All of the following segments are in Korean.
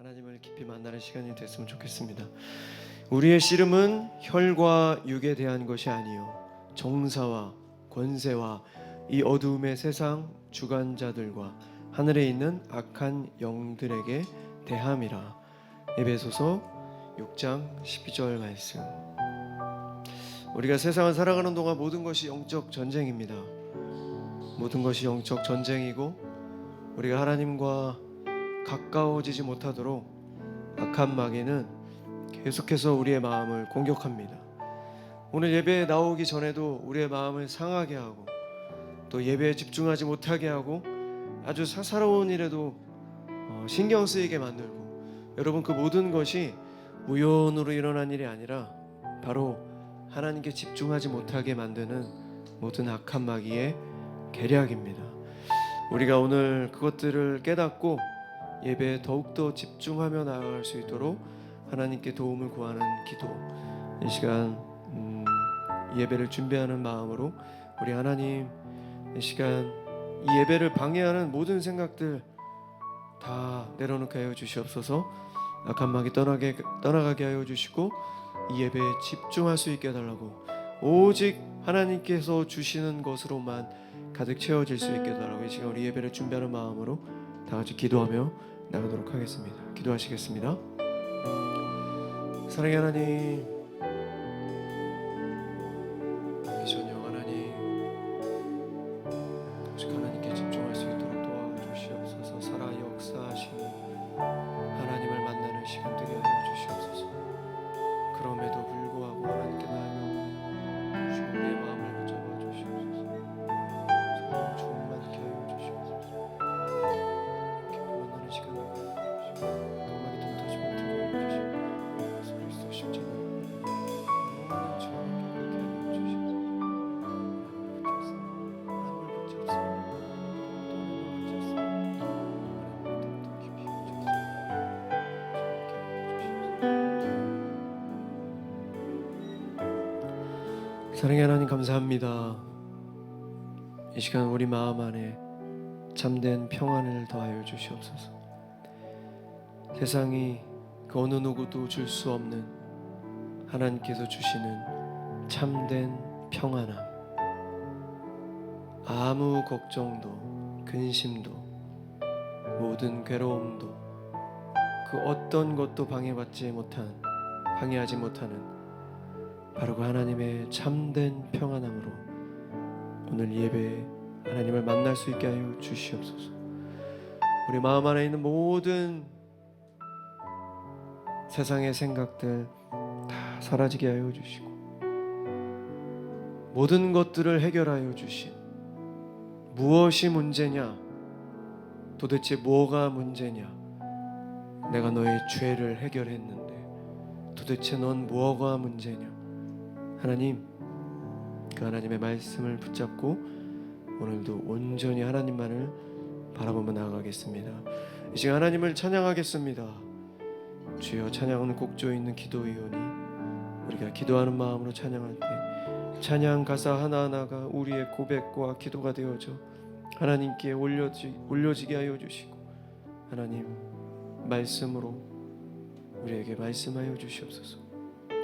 하나님을 깊이 만나는 시간이 됐으면 좋겠습니다. 우리의 씨름은 혈과 육에 대한 것이 아니요 정사와 권세와 이 어두움의 세상 주관자들과 하늘에 있는 악한 영들에게 대함이라. 에베소서 6장 12절 말씀. 우리가 세상을 살아가는 동안 모든 것이 영적 전쟁입니다. 모든 것이 영적 전쟁이고 우리가 하나님과 가까워지지 못하도록 악한 마귀는 계속해서 우리의 마음을 공격합니다. 오늘 예배에 나오기 전에도 우리의 마음을 상하게 하고 또 예배에 집중하지 못하게 하고 아주 사사로운 일에도 신경 쓰이게 만들고, 여러분 그 모든 것이 우연으로 일어난 일이 아니라 바로 하나님께 집중하지 못하게 만드는 모든 악한 마귀의 계략입니다. 우리가 오늘 그것들을 깨닫고 예배에 더욱더 집중하며 나아갈 수 있도록 하나님께 도움을 구하는 기도, 이 시간 예배를 준비하는 마음으로 우리 하나님, 이 시간 이 예배를 방해하는 모든 생각들 다 내려놓게 하여 주시옵소서. 악한 마귀 떠나가게 하여 주시고 이 예배에 집중할 수 있게 해달라고, 오직 하나님께서 주시는 것으로만 가득 채워질 수 있게 해달라고 이 시간 우리 예배를 준비하는 마음으로 다 같이 기도하며 나가도록 하겠습니다. 기도하시겠습니다. 사랑의 하나님, 전영 하나님, 오직 하나님께 집중할 수 있도록 도와주시옵소서. 살아 역사하시는 하나님을 만나는 시간 되게 하여 주시옵소서. 그럼에도 불구하고 하나님께 나아가 주시고 우리의 마음을 붙잡아 주시옵소서. 성령 충만케 하여 주시옵소서. 깊이 만나는 시간을 주시고 강하게 덤터지 못하게 하여 주시고 예수 그리스도 십자가의 영원한 죄악을 깨끗게 하여 주시옵소서. 하나님을 붙잡습니다. 하나님을 붙잡습니다. 하나님을 더 깊이 붙잡습니다. 사랑의 하나님 감사합니다. 이 시간 우리 마음 안에 참된 평안을 더하여 주시옵소서. 세상이 그 어느 누구도 줄 수 없는 하나님께서 주시는 참된 평안함, 아무 걱정도 근심도 모든 괴로움도 그 어떤 것도 방해하지 못하는 바로 그 하나님의 참된 평안함으로 오늘 예배에 하나님을 만날 수 있게 하여 주시옵소서. 우리 마음 안에 있는 모든 세상의 생각들 다 사라지게 하여 주시고 모든 것들을 해결하여 주신, 무엇이 문제냐, 도대체 뭐가 문제냐, 내가 너의 죄를 해결했는데 도대체 넌 뭐가 문제냐. 하나님, 그 하나님의 말씀을 붙잡고 오늘도 온전히 하나님만을 바라보며 나아가겠습니다. 이 시간 하나님을 찬양하겠습니다. 주여, 찬양은 곡조에 있는 기도이오니 우리가 기도하는 마음으로 찬양할 때 찬양 가사 하나하나가 우리의 고백과 기도가 되어져 하나님께 올려지게 하여 주시고 하나님 말씀으로 우리에게 말씀하여 주시옵소서.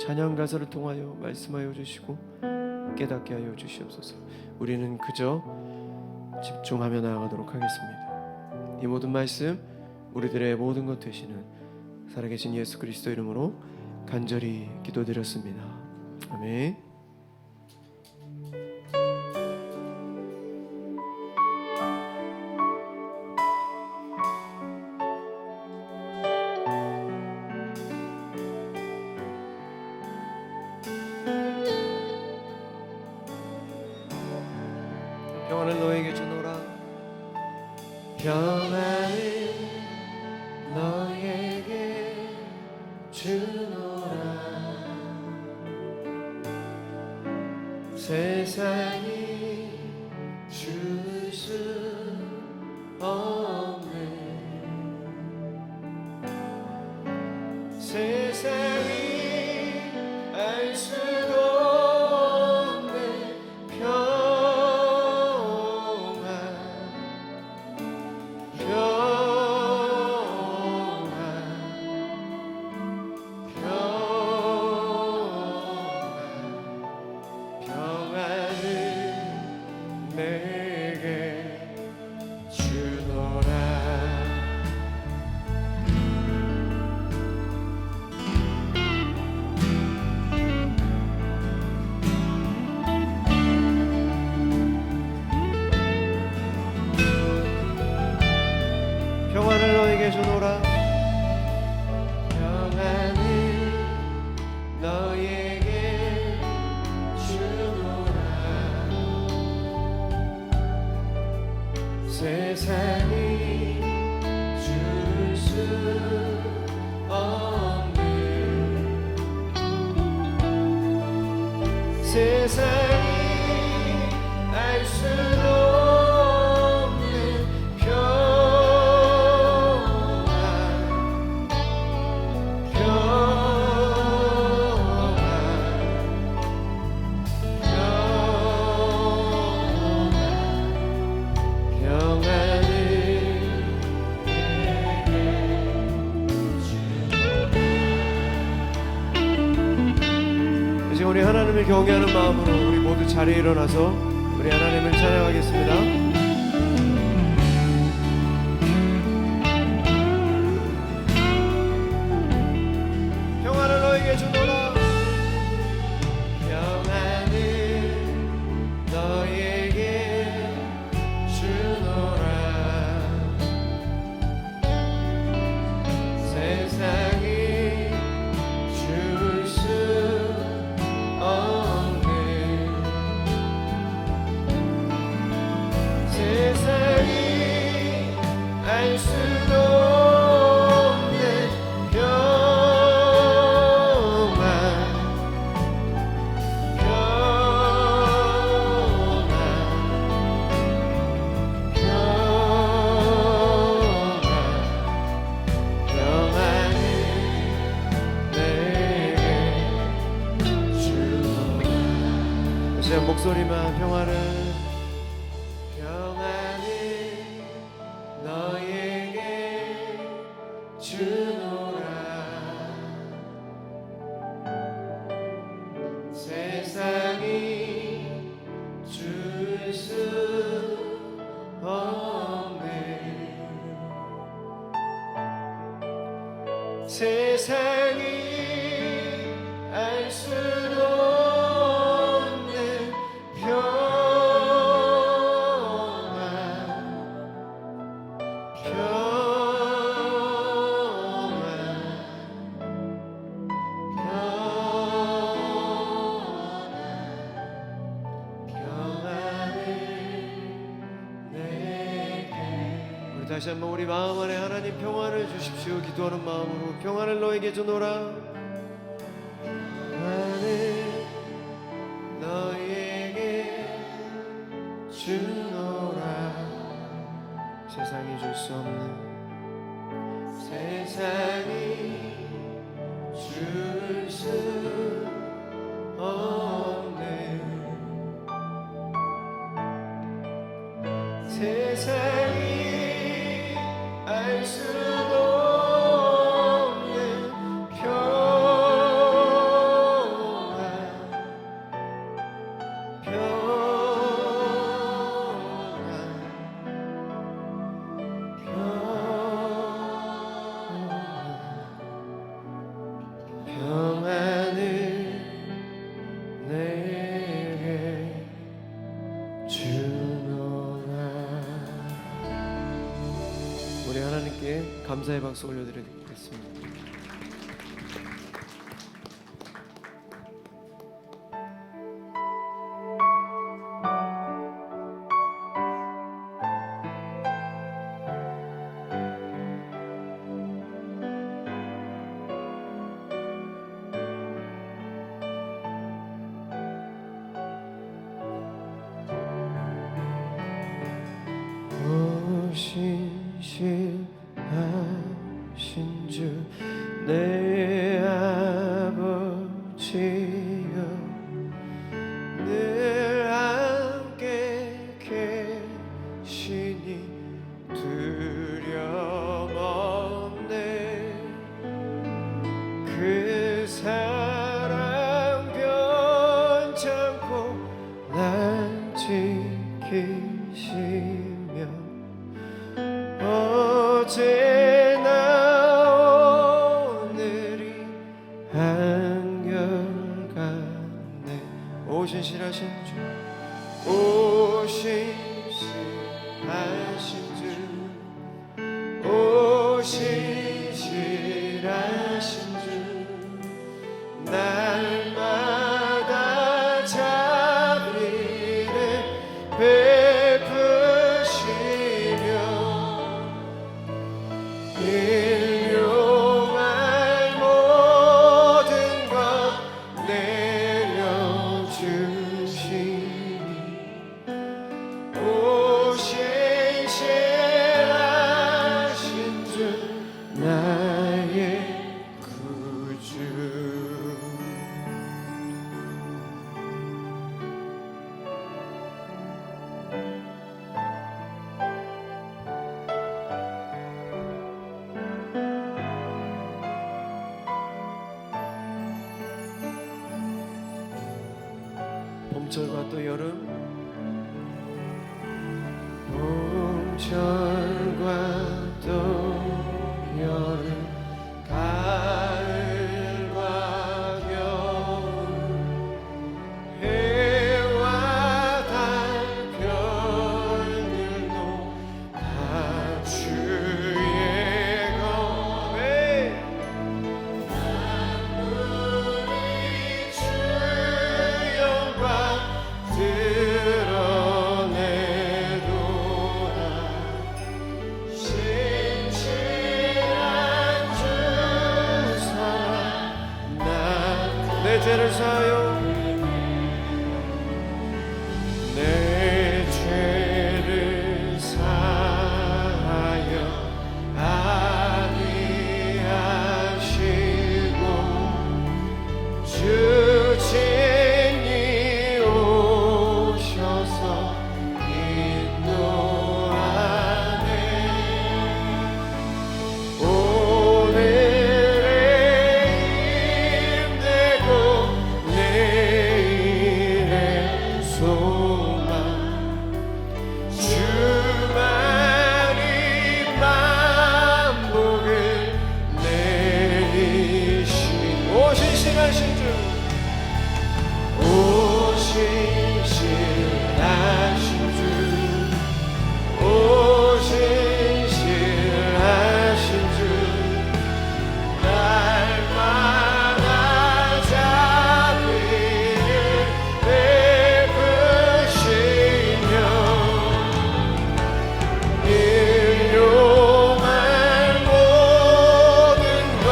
찬양 가사를 통하여 말씀하여 주시고 깨닫게 하여 주시옵소서. 우리는 그저 집중하며 나아가도록 하겠습니다. 이 모든 말씀 우리들의 모든 것 되시는 살아계신 예수 그리스도 이름으로 간절히 기도드렸습니다. 아멘. 평안을 너에게 주노라. 평안을 너에게 주노라. 세상이 줄 수 없는, 세상이 알 수도 없는 평안 세상이 줄 수 없는 세상이 알 수도 없는 우리 하나님을 경외하는 마음으로 우리 모두 자리에 일어나서 우리 하나님을 찬양하겠습니다. 평안을 너에게 주노라. 평안을 너에게 주노라. 세상이 줄 수 세상이 알 수도 없는 평안 평안을 내게 주노라. 다시 한 목소리만 평안을 너에게 주노라. 세상이 줄 수 없는 세상이 알 수도 없는 다시 한번 우리 마음 안에 하나님 평안을 주십시오. 기도하는 마음으로 평안을 너에게 주노라. 평안을 너에게 주노라. 세상이 줄 수 없는 세상이 줄 수 없는 세상이 알 수도 없는 평안을 내게 주노라. 우리 하나님께 감사의 박수 올려드리겠습니다. 신실하신 주 내 아버지여 늘 함께 계시니 두려움 없네. 그 사랑 변찮고 날 지키시며 어제나 오늘이 한결같네. 오 신실하신 주, 오 신실하신 주, 오 신실하신 주, 날마다 자비를 베푸시며 봄철과 또 여름, 봄철과 또 여름, 가을과 겨울, 해와 달 별들도 다 주의 검에 만물이 주 영광 드러내도다. 신실한 주 사랑 내 죄를 사하여 내 죄를 사하여 아니하시고 주친이 오셔서 인도하네. 오늘의 힘내고 내일의 소망, 주만이 만복을 내리신 오 신실하신 주, 오 신실하신 주, 오 신실하신 주, 날마다 자비를 베푸시며 일용할 모든 것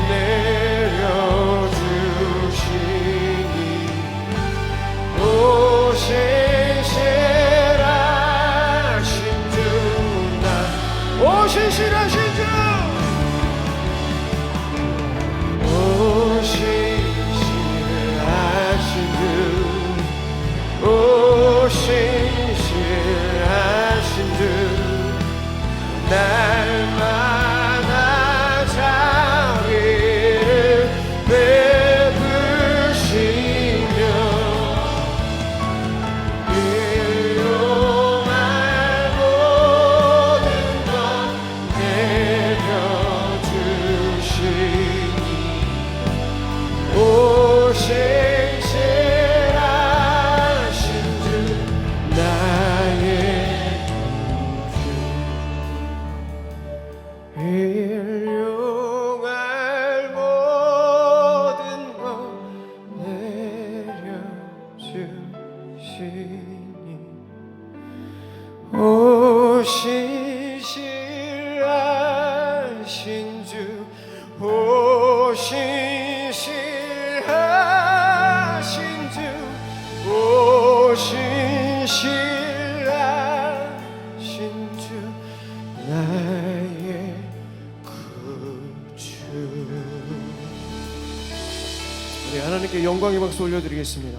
내려주시니 오 신실하신 주, 오 신실하신 주, 오 신실하신 주, 오 신실하신 주, 날마다 자비를 베푸시며 일용할 모든 것 내려주시니 오 신실하신 주, 나의 일용할 모든 것 내려주시니 오 신실하신 주, 오 신실하신 주, 오 신실하신 주, 나의 구주. 우리 하나님께 영광의 박수 올려드리겠습니다.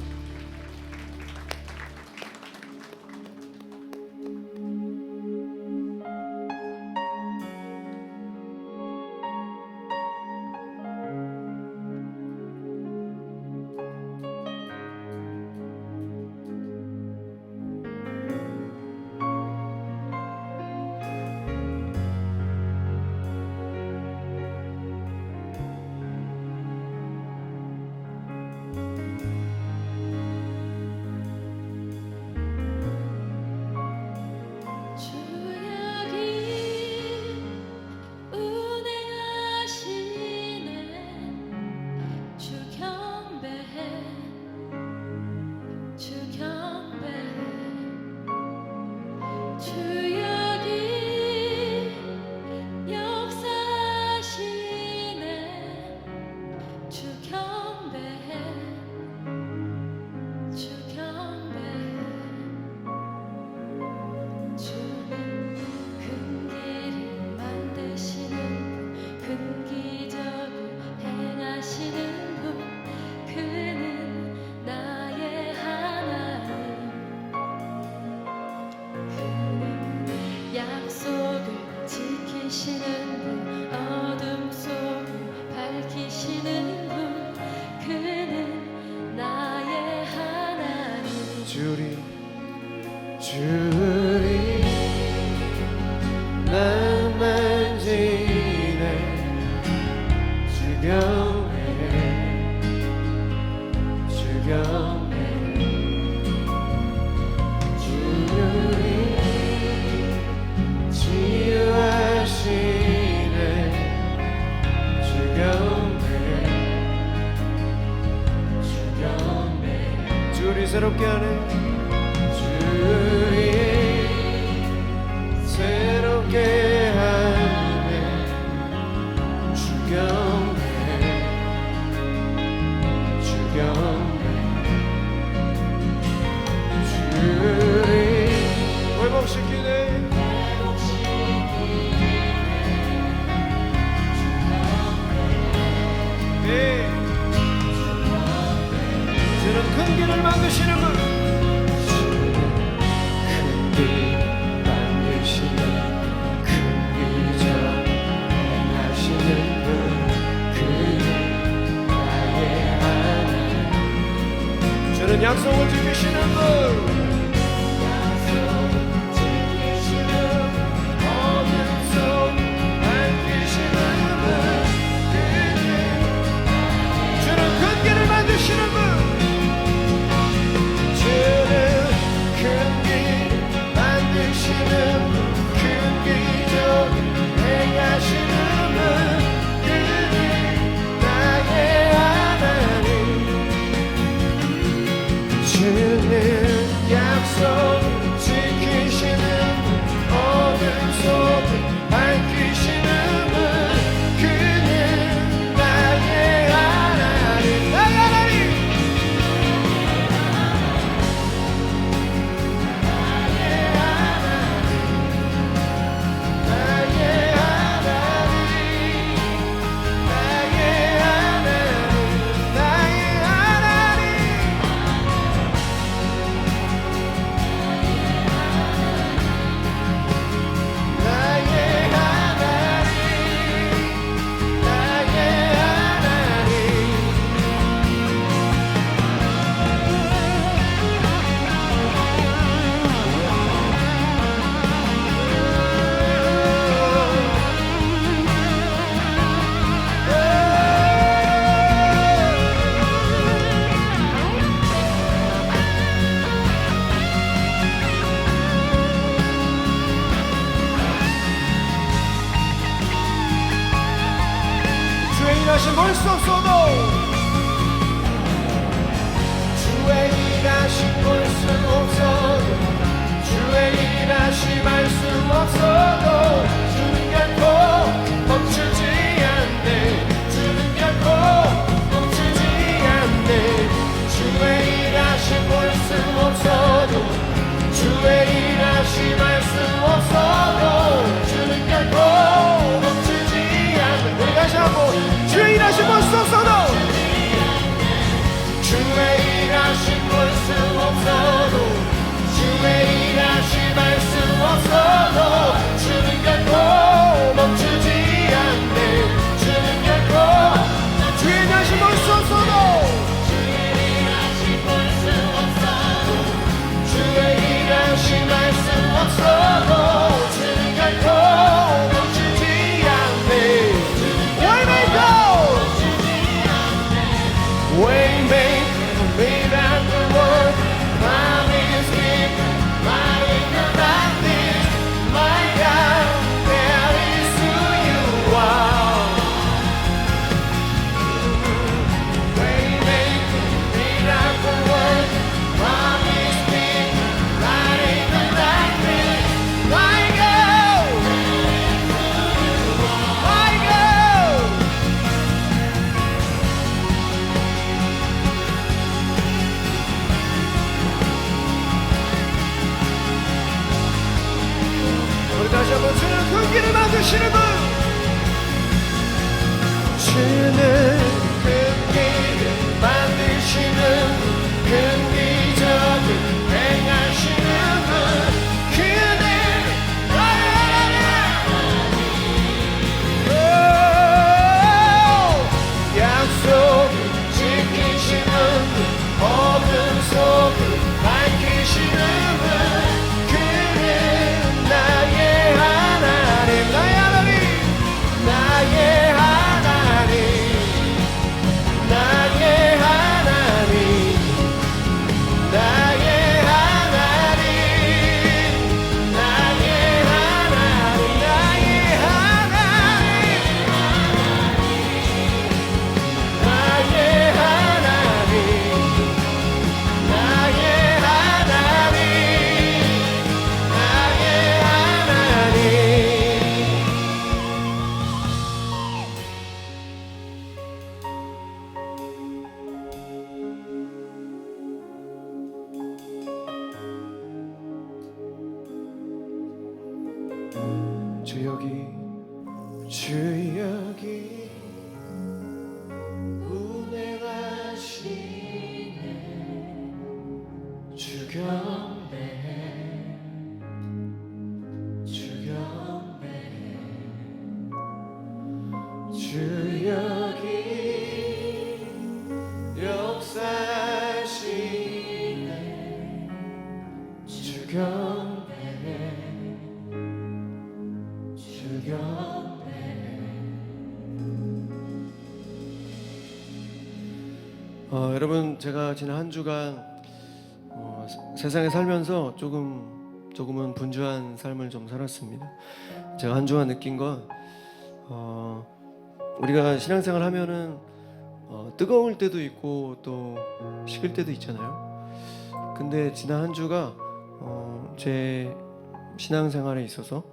새롭게 하네. 주의 새롭게 하네. 주경배 주경배 주의 회복시키네. 주는 큰 길을 만드시는 분. 큰 길 만드시는 큰 길자 행하시는 분. 그는 나의 하나님. 주는 약속을 지키시는 분. 일하심 볼 수 없어도 주의 일하심 볼 수 없어도 주의 일하심 알 수 없어도 주는 결코 멈추지 않네. 주는 결코 멈추지 않네. 주의 일하심 볼 수 없어도 주의 일하심 알 수 없어도 주는 결코 멈추지 않네. 우리 다시 한번 주의 일하심 볼 수 없어도 주의 일하심 볼 수 없어도 주의 일하심 알 수 없어도 주는 결코 멈추지 않네. 주는 결코 주의 일하심 볼 수 없어도 주의 일하심 볼 수 없어도 주의 일하심 알 수 없어도 주는 결코 멈추지 않네. Waymaker, miracle work, promise keeper, light in the darkness, my God, that is who you are. Waymaker, miracle work, promise keeper, light in the darkness, my God, my God. 다시 한번 주는 큰 길을 만드시는 분. 주는 큰 길을 만드시는 큰 기적을 행하시는 분. 그는 나의 하나님. 약속을 지키시는 분. 어둠 속을 밝히시는 분. 그는 나의 하나님, 나의 하나님, 나의 하나님. 주 여기 운행하시네. 주 경배해, 주 경배해. 주 여기 역사하시네. 주 경배해, 주 경배해. 여러분, 제가 지난 한 주간 세상에 살면서 조금은 분주한 삶을 좀 살았습니다. 제가 한 주간 느낀 건 우리가 신앙생활 하면은 뜨거울 때도 있고 또 식을 때도 있잖아요. 근데 지난 한 주가 제 신앙생활에 있어서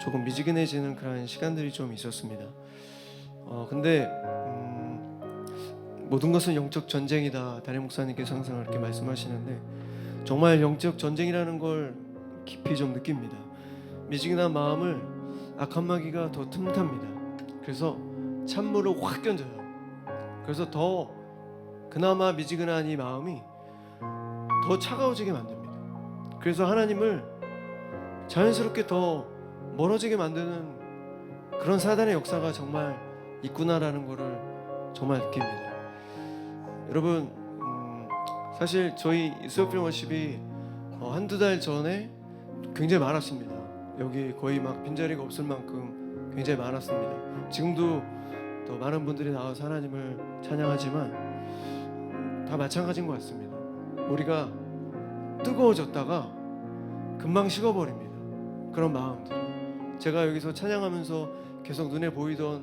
조금 미지근해지는 그런 시간들이 좀 있었습니다. 근데 모든 것은 영적 전쟁이다, 담임 목사님께서 항상 그렇게 말씀하시는데 정말 영적 전쟁이라는 걸 깊이 좀 느낍니다. 미지근한 마음을 악한 마귀가 더 틈탑니다. 그래서 찬물을 확 견뎌요. 그래서 더 그나마 미지근한 이 마음이 더 차가워지게 만듭니다. 그래서 하나님을 자연스럽게 더 멀어지게 만드는 그런 사단의 역사가 정말 있구나라는 것을 정말 느낍니다. 여러분, 사실 저희 이스라엘 워십이 한두 달 전에 굉장히 많았습니다. 여기 거의 막 빈자리가 없을 만큼 굉장히 많았습니다. 지금도 더 많은 분들이 나와서 하나님을 찬양하지만 다 마찬가지인 것 같습니다. 우리가 뜨거워졌다가 금방 식어버립니다. 그런 마음들. 제가 여기서 찬양하면서 계속 눈에 보이던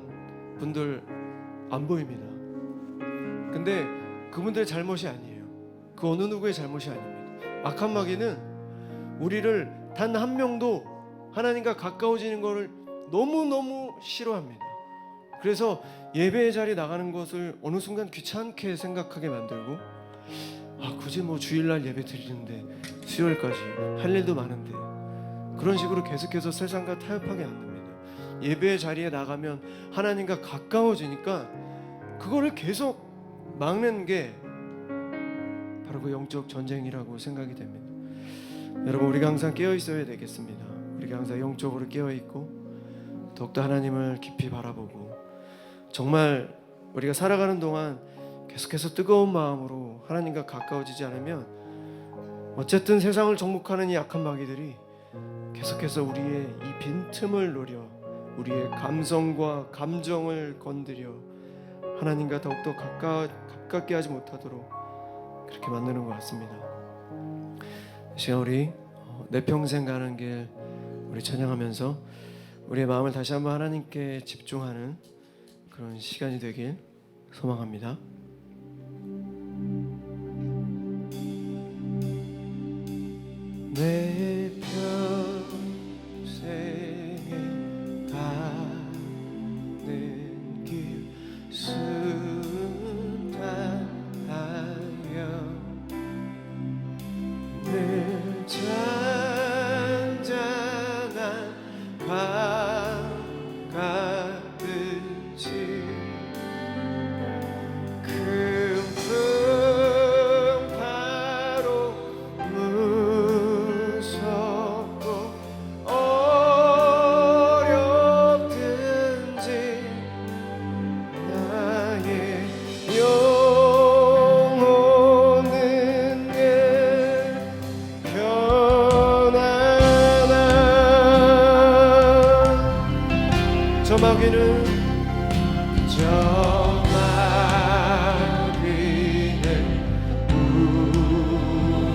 분들 안 보입니다. 근데 그분들의 잘못이 아니에요. 그 어느 누구의 잘못이 아닙니다. 악한 마귀는 우리를 단 한 명도 하나님과 가까워지는 것을 너무너무 싫어합니다. 그래서 예배의 자리에 나가는 것을 어느 순간 귀찮게 생각하게 만들고, 굳이 뭐 주일날 예배 드리는데 수요일까지 할 일도 많은데, 그런 식으로 계속해서 세상과 타협하게 만듭니다. 예배의 자리에 나가면 하나님과 가까워지니까 그거를 계속 막는 게 바로 그 영적 전쟁이라고 생각이 됩니다. 여러분, 우리가 항상 깨어 있어야 되겠습니다. 우리가 항상 영적으로 깨어 있고 더욱더 하나님을 깊이 바라보고, 정말 우리가 살아가는 동안 계속해서 뜨거운 마음으로 하나님과 가까워지지 않으면 어쨌든 세상을 정복하는 이 악한 마귀들이 계속해서 우리의 이 빈틈을 노려 우리의 감성과 감정을 건드려 하나님과 더욱더 가깝게 하지 못하도록 그렇게 만드는 것 같습니다. 이 시간 우리 내 평생 가는 길 우리 찬양하면서 우리의 마음을 다시 한번 하나님께 집중하는 그런 시간이 되길 소망합니다. 내 평생에 가는 길 순탄하여 늘 잔잔한 밤 같듯이 큰 풍파로 무섭고 어렵든지 나의 영혼은 편안한 저 마귀는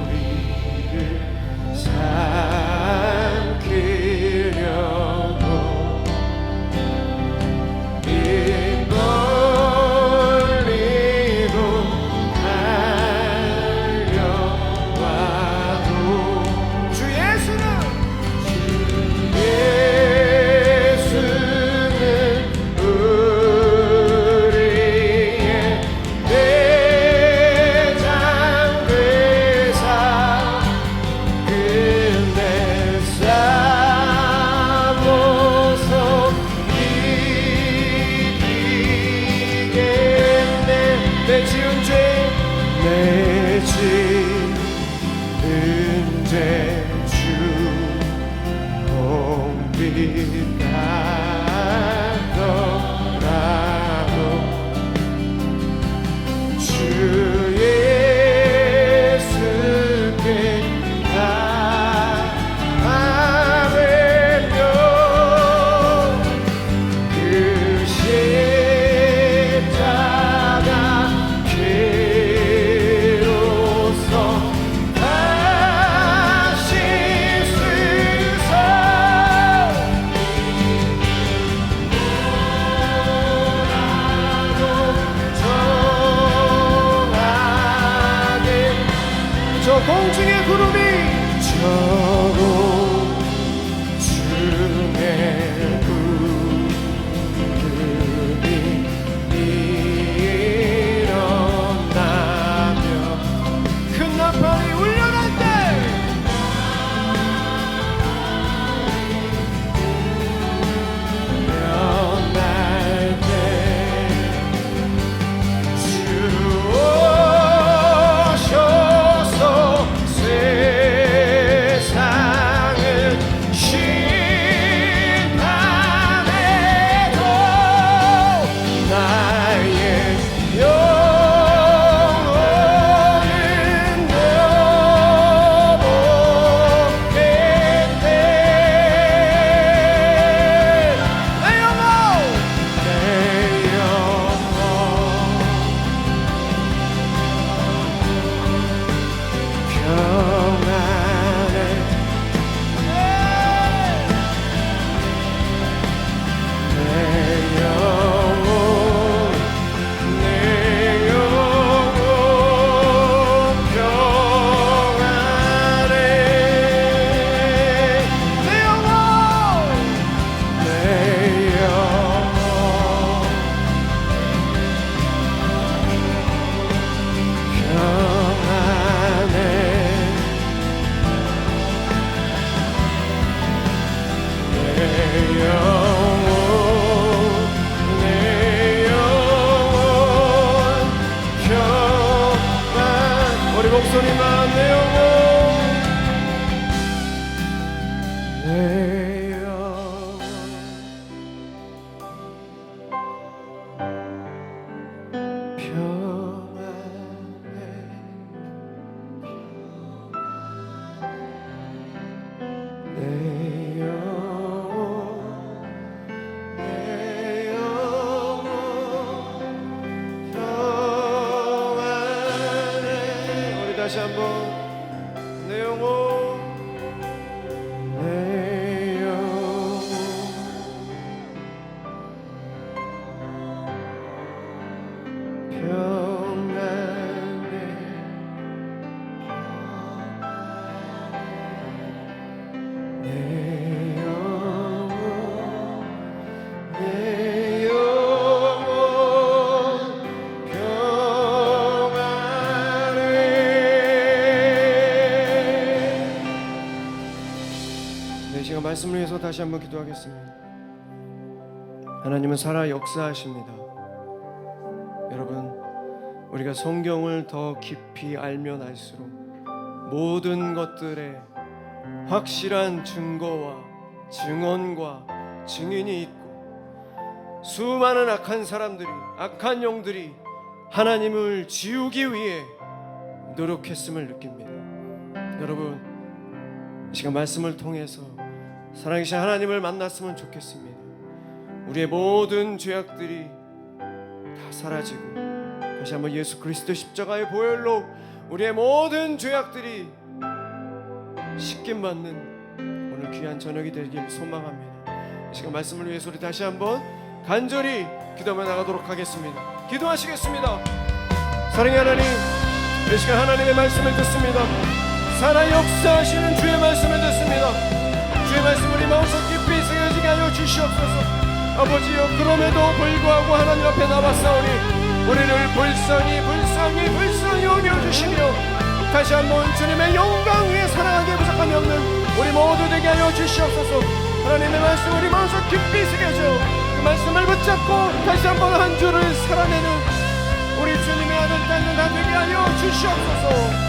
우리를 삼키려고 입 벌리고 달려와도 주 예수는 같더라도 주 예수께 나아가며 그 십자가 피로써 다시 쓰소 정하게 저 공중의 구름이 저 공중의 구름이 일어나며 큰 나팔이 울려날 때 일어날 때 주 오셔서 세상을 심판해도 나의 영혼은 넘어겠네 내 영혼 평안해 내 영혼 내 영혼 평안해 내 영혼 내 영혼 평안해 내 영혼 내 영혼 평안 우리 목소리만 내 영혼 내 영혼 평안해 내 영혼 내 영혼 평안해 우리 다시 한번 내 영혼 내 영혼 평안해 내 영혼 내 영혼 평안해 네 시간 말씀을 위해서 다시 한번 기도하겠습니다. 하나님은 살아 역사하십니다. 여러분 우리가 성경을 더 깊이 알면 알수록 모든 것들에 확실한 증거와 증언과 증인이 있고 수많은 악한 사람들이 악한 영들이 하나님을 지우기 위해 노력했음을 느낍니다. 여러분 이 시간 말씀을 통해서 살아계신 하나님을 만났으면 좋겠습니다. 우리의 모든 죄악들이 다 사라지고 다시 한번 예수 그리스도 십자가의 보혈로 우리의 모든 죄악들이 씻김받는 오늘 귀한 저녁이 되길 소망합니다. 이 시간 말씀을 위해서 우리 다시 한번 간절히 기도하며 나가도록 하겠습니다. 기도하시겠습니다. 사랑의 하나님, 이 시간 하나님의 말씀을 듣습니다. 살아 역사하시는 주의 말씀을 듣습니다. 주의 말씀 우리 마음속 깊이 새겨지게 하여 주시옵소서. 아버지여, 그럼에도 불구하고 하나님 앞에 나왔사오니 우리를 불쌍히 여겨주시며 다시 한번 주님의 영광 위에 사랑하게 부족함이 없는 우리 모두 되게 하여 주시옵소서. 하나님의 말씀 우리 마음속 깊이 새겨져 그 말씀을 붙잡고 다시 한번 한 주를 살아내는 우리 주님의 아들 딸들 다 되게 하여 주시옵소서.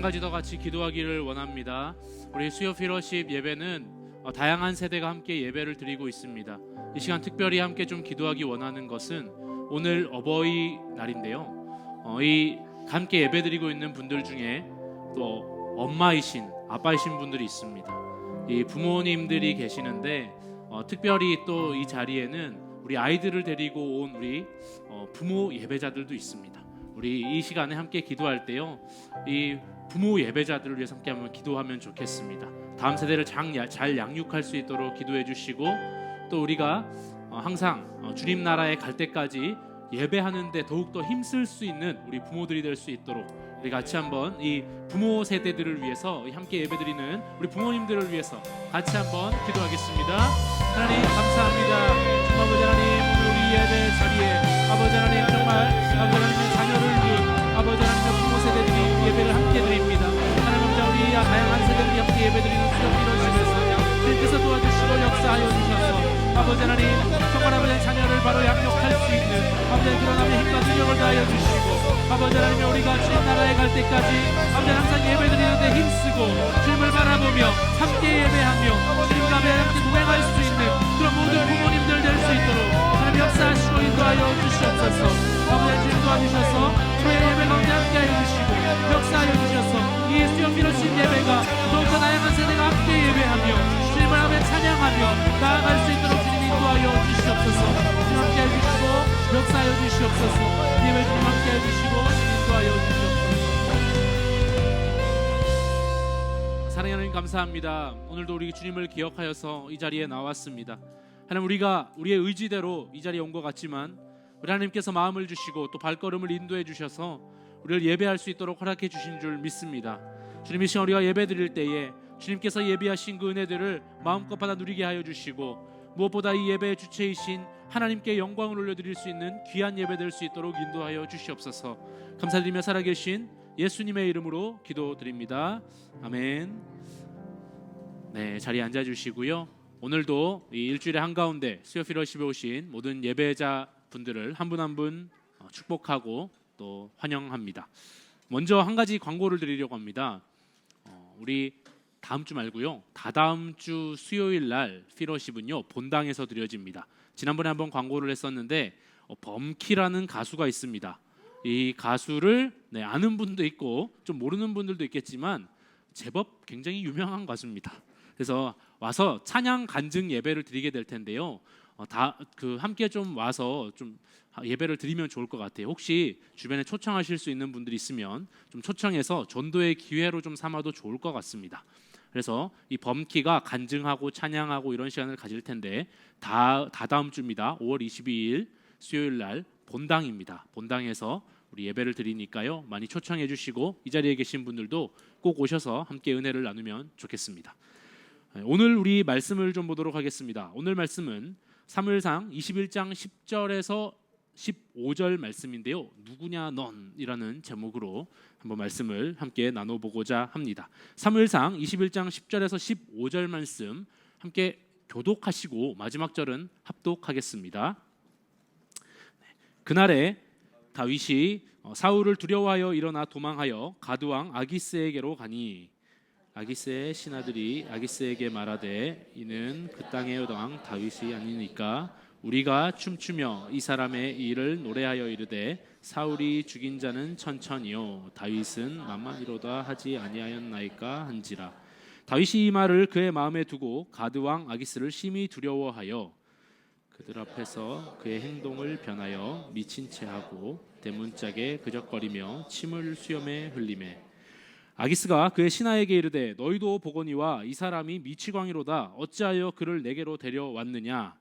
한 가지 더 같이 기도하기를 원합니다. 우리 수요 피러십 예배는 다양한 세대가 함께 예배를 드리고 있습니다. 이 시간 특별히 함께 좀 기도하기 원하는 것은 오늘 어버이날인데요. 이 함께 예배드리고 있는 분들 중에 또 엄마이신 아빠이신 분들이 있습니다. 이 부모님들이 계시는데 특별히 또 이 자리에는 우리 아이들을 데리고 온 우리 부모 예배자들도 있습니다. 우리 이 시간에 함께 기도할 때요, 이 부모 예배자들을 위해서 함께 한번 기도하면 좋겠습니다. 다음 세대를 잘 양육할 수 있도록 기도해 주시고, 또 우리가 항상 주님 나라에 갈 때까지 예배하는데 더욱더 힘쓸 수 있는 우리 부모들이 될 수 있도록 우리 같이 한번 이 부모 세대들을 위해서 함께 예배드리는 우리 부모님들을 위해서 같이 한번 기도하겠습니다. 하나님 감사합니다. 아버지 하나님, 오늘 우리 예배 자리에 아버지 하나님 정말 아버지 하나님의 자녀를 위해 아버지 하나님의 부모 세대들이 예배를 함께 드립니다. 하나님 아버지, 우리 다양한 세대들이 함께 예배드리는 수요 이루어지면서 주님께서 도와주시고 역사하여 주셔서 아버지 하나님 정말 아버지 자녀를 바로 양육할 수 있는 아버지 그런 하나님의 힘과 능력을 다하여 주시고, 아버지 하나님 우리가 주님 나라에 갈 때까지 아버지 항상 예배드리는데 힘쓰고 주님을 바라보며 함께 예배하며 주님과 함께 동행할 수 있는 그런 모든 부모님들 될 수 있도록 하나님 역사하시고 인도하여 주시옵소서. 아버지 주님 도와주셔서 저의 예배 가운데 함께하여 주시고 역사하여 주셔서 이 수요 피러십 예배가 더욱더 다양한 세대가 함께 예배하며 주님을 하며 찬양하며 나아갈 수 있도록 주님 인도하여 주시옵소서. 주님 함께해 주시고 역사하여 주시옵소서. 예배 주님 함께해 주시고 인도하여 주시옵소서. 사랑하는 하나님 감사합니다. 오늘도 우리 주님을 기억하여서 이 자리에 나왔습니다. 하나님, 우리가 우리의 의지대로 이 자리에 온 것 같지만 우리 하나님께서 마음을 주시고 또 발걸음을 인도해 주셔서 우리를 예배할 수 있도록 허락해 주신 줄 믿습니다. 주님, 이 시간 우리가 예배 드릴 때에 주님께서 예비하신 그 은혜들을 마음껏 받아 누리게 하여 주시고, 무엇보다 이 예배의 주체이신 하나님께 영광을 올려드릴 수 있는 귀한 예배 될 수 있도록 인도하여 주시옵소서. 감사드리며 살아계신 예수님의 이름으로 기도드립니다. 아멘. 네, 자리에 앉아주시고요. 오늘도 이 일주일의 한가운데 수요 피러십에 오신 모든 예배자 분들을 한 분 한 분 축복하고 또 환영합니다. 먼저 한 가지 광고를 드리려고 합니다. 우리 다음 주 말고요, 다다음 주 수요일 날 피러십은요 본당에서 드려집니다. 지난번에 한번 광고를 했었는데 범키라는 가수가 있습니다. 이 가수를 아는 분도 있고 좀 모르는 분들도 있겠지만 제법 굉장히 유명한 가수입니다. 그래서 와서 찬양 간증 예배를 드리게 될 텐데요. 다 함께 좀 와서 좀 예배를 드리면 좋을 것 같아요. 혹시 주변에 초청하실 수 있는 분들이 있으면 좀 초청해서 전도의 기회로 좀 삼아도 좋을 것 같습니다. 그래서 이 범키가 간증하고 찬양하고 이런 시간을 가질 텐데 다다음 주입니다. 5월 22일 수요일 날 본당입니다. 본당에서 우리 예배를 드리니까요, 많이 초청해 주시고 이 자리에 계신 분들도 꼭 오셔서 함께 은혜를 나누면 좋겠습니다. 오늘 우리 말씀을 좀 보도록 하겠습니다. 오늘 말씀은 사무엘상 21장 10절에서 15절 말씀인데요, 누구냐 넌이라는 제목으로 한번 말씀을 함께 나눠보고자 합니다. 사무엘상 21장 10절에서 15절 말씀 함께 교독하시고 마지막 절은 합독하겠습니다. 그날에 다윗이 사울을 두려워하여 일어나 도망하여 가드왕 아기스에게로 가니, 아기스의 신하들이 아기스에게 말하되 이는 그 땅의 왕 다윗이 아니니까 우리가 춤추며 이 사람의 일을 노래하여 이르되 사울이 죽인 자는 천천히요 다윗은 만만이로다 하지 아니하였나이까 한지라. 다윗이 이 말을 그의 마음에 두고 가드왕 아기스를 심히 두려워하여 그들 앞에서 그의 행동을 변하여 미친 채 하고 대문짝에 그적거리며 침을 수염에 흘리매, 아기스가 그의 신하에게 이르되 너희도 보거니와 이 사람이 미치광이로다. 어찌하여 그를 내게로 데려왔느냐?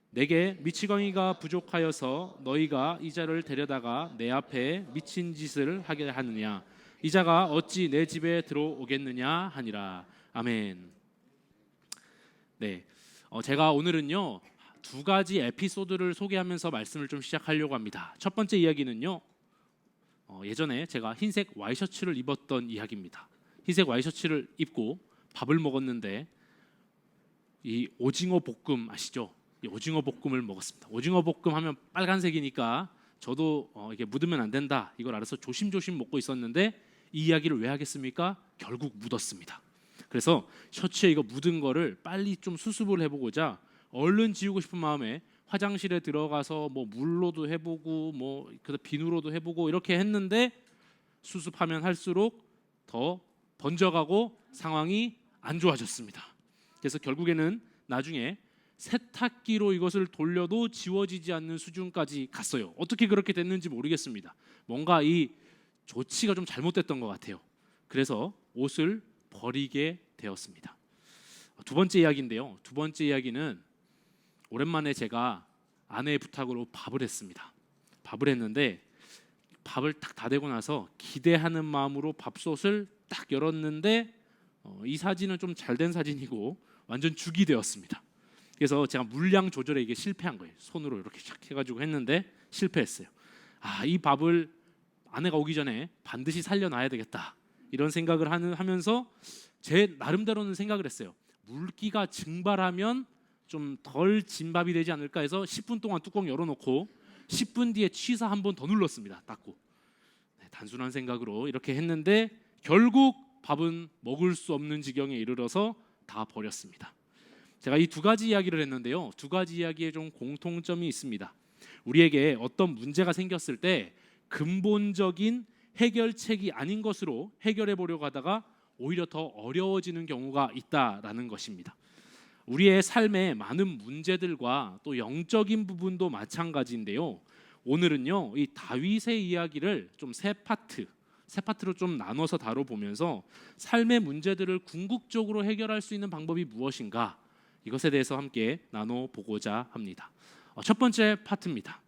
내게 미치광이가 부족하여서 너희가 이 자를 데려다가 내 앞에 미친 짓을 하게 하느냐? 이 자가 어찌 내 집에 들어오겠느냐 하니라. 아멘. 네, 제가 오늘은요 두 가지 에피소드를 소개하면서 말씀을 좀 시작하려고 합니다. 첫 번째 이야기는요, 예전에 제가 흰색 와이셔츠를 입었던 이야기입니다. 흰색 와이셔츠를 입고 밥을 먹었는데 이 오징어 볶음 아시죠? 이 오징어 볶음을 먹었습니다. 오징어 볶음 하면 빨간색이니까 저도 이게 묻으면 안 된다 이걸 알아서 조심조심 먹고 있었는데 이 이야기를 왜 하겠습니까? 결국 묻었습니다. 그래서 셔츠에 이거 묻은 거를 빨리 좀 수습을 해보고자 얼른 지우고 싶은 마음에 화장실에 들어가서 뭐 물로도 해보고 뭐 비누로도 해보고 이렇게 했는데 수습하면 할수록 더 번져가고 상황이 안 좋아졌습니다. 그래서 결국에는 나중에 세탁기로 이것을 돌려도 지워지지 않는 수준까지 갔어요. 어떻게 그렇게 됐는지 모르겠습니다. 뭔가 이 조치가 좀 잘못됐던 것 같아요. 그래서 옷을 버리게 되었습니다. 두 번째 이야기인데요. 두 번째 이야기는 오랜만에 제가 아내의 부탁으로 밥을 했습니다. 밥을 했는데 밥을 딱 다 되고 나서 기대하는 마음으로 밥솥을 딱 열었는데 이 사진은 좀 잘된 사진이고 완전 죽이 되었습니다. 그래서 제가 물량 조절에 이게 실패한 거예요. 손으로 이렇게 샥 해가지고 했는데 실패했어요. 이 밥을 아내가 오기 전에 반드시 살려놔야 되겠다 이런 생각을 하면서 제 나름대로는 생각을 했어요. 물기가 증발하면 좀 덜 진밥이 되지 않을까 해서 10분 동안 뚜껑 열어놓고 10분 뒤에 취사 한 번 더 눌렀습니다. 닦고. 단순한 생각으로 이렇게 했는데 결국 밥은 먹을 수 없는 지경에 이르러서 다 버렸습니다. 제가 이 두 가지 이야기를 했는데요. 두 가지 이야기에 좀 공통점이 있습니다. 우리에게 어떤 문제가 생겼을 때 근본적인 해결책이 아닌 것으로 해결해 보려고 하다가 오히려 더 어려워지는 경우가 있다라는 것입니다. 우리의 삶에 많은 문제들과 또 영적인 부분도 마찬가지인데요. 오늘은요, 이 다윗의 이야기를 좀 세 파트로 좀 나눠서 다뤄보면서 삶의 문제들을 궁극적으로 해결할 수 있는 방법이 무엇인가 이것에 대해서 함께 나눠보고자 합니다. 첫 번째 파트입니다.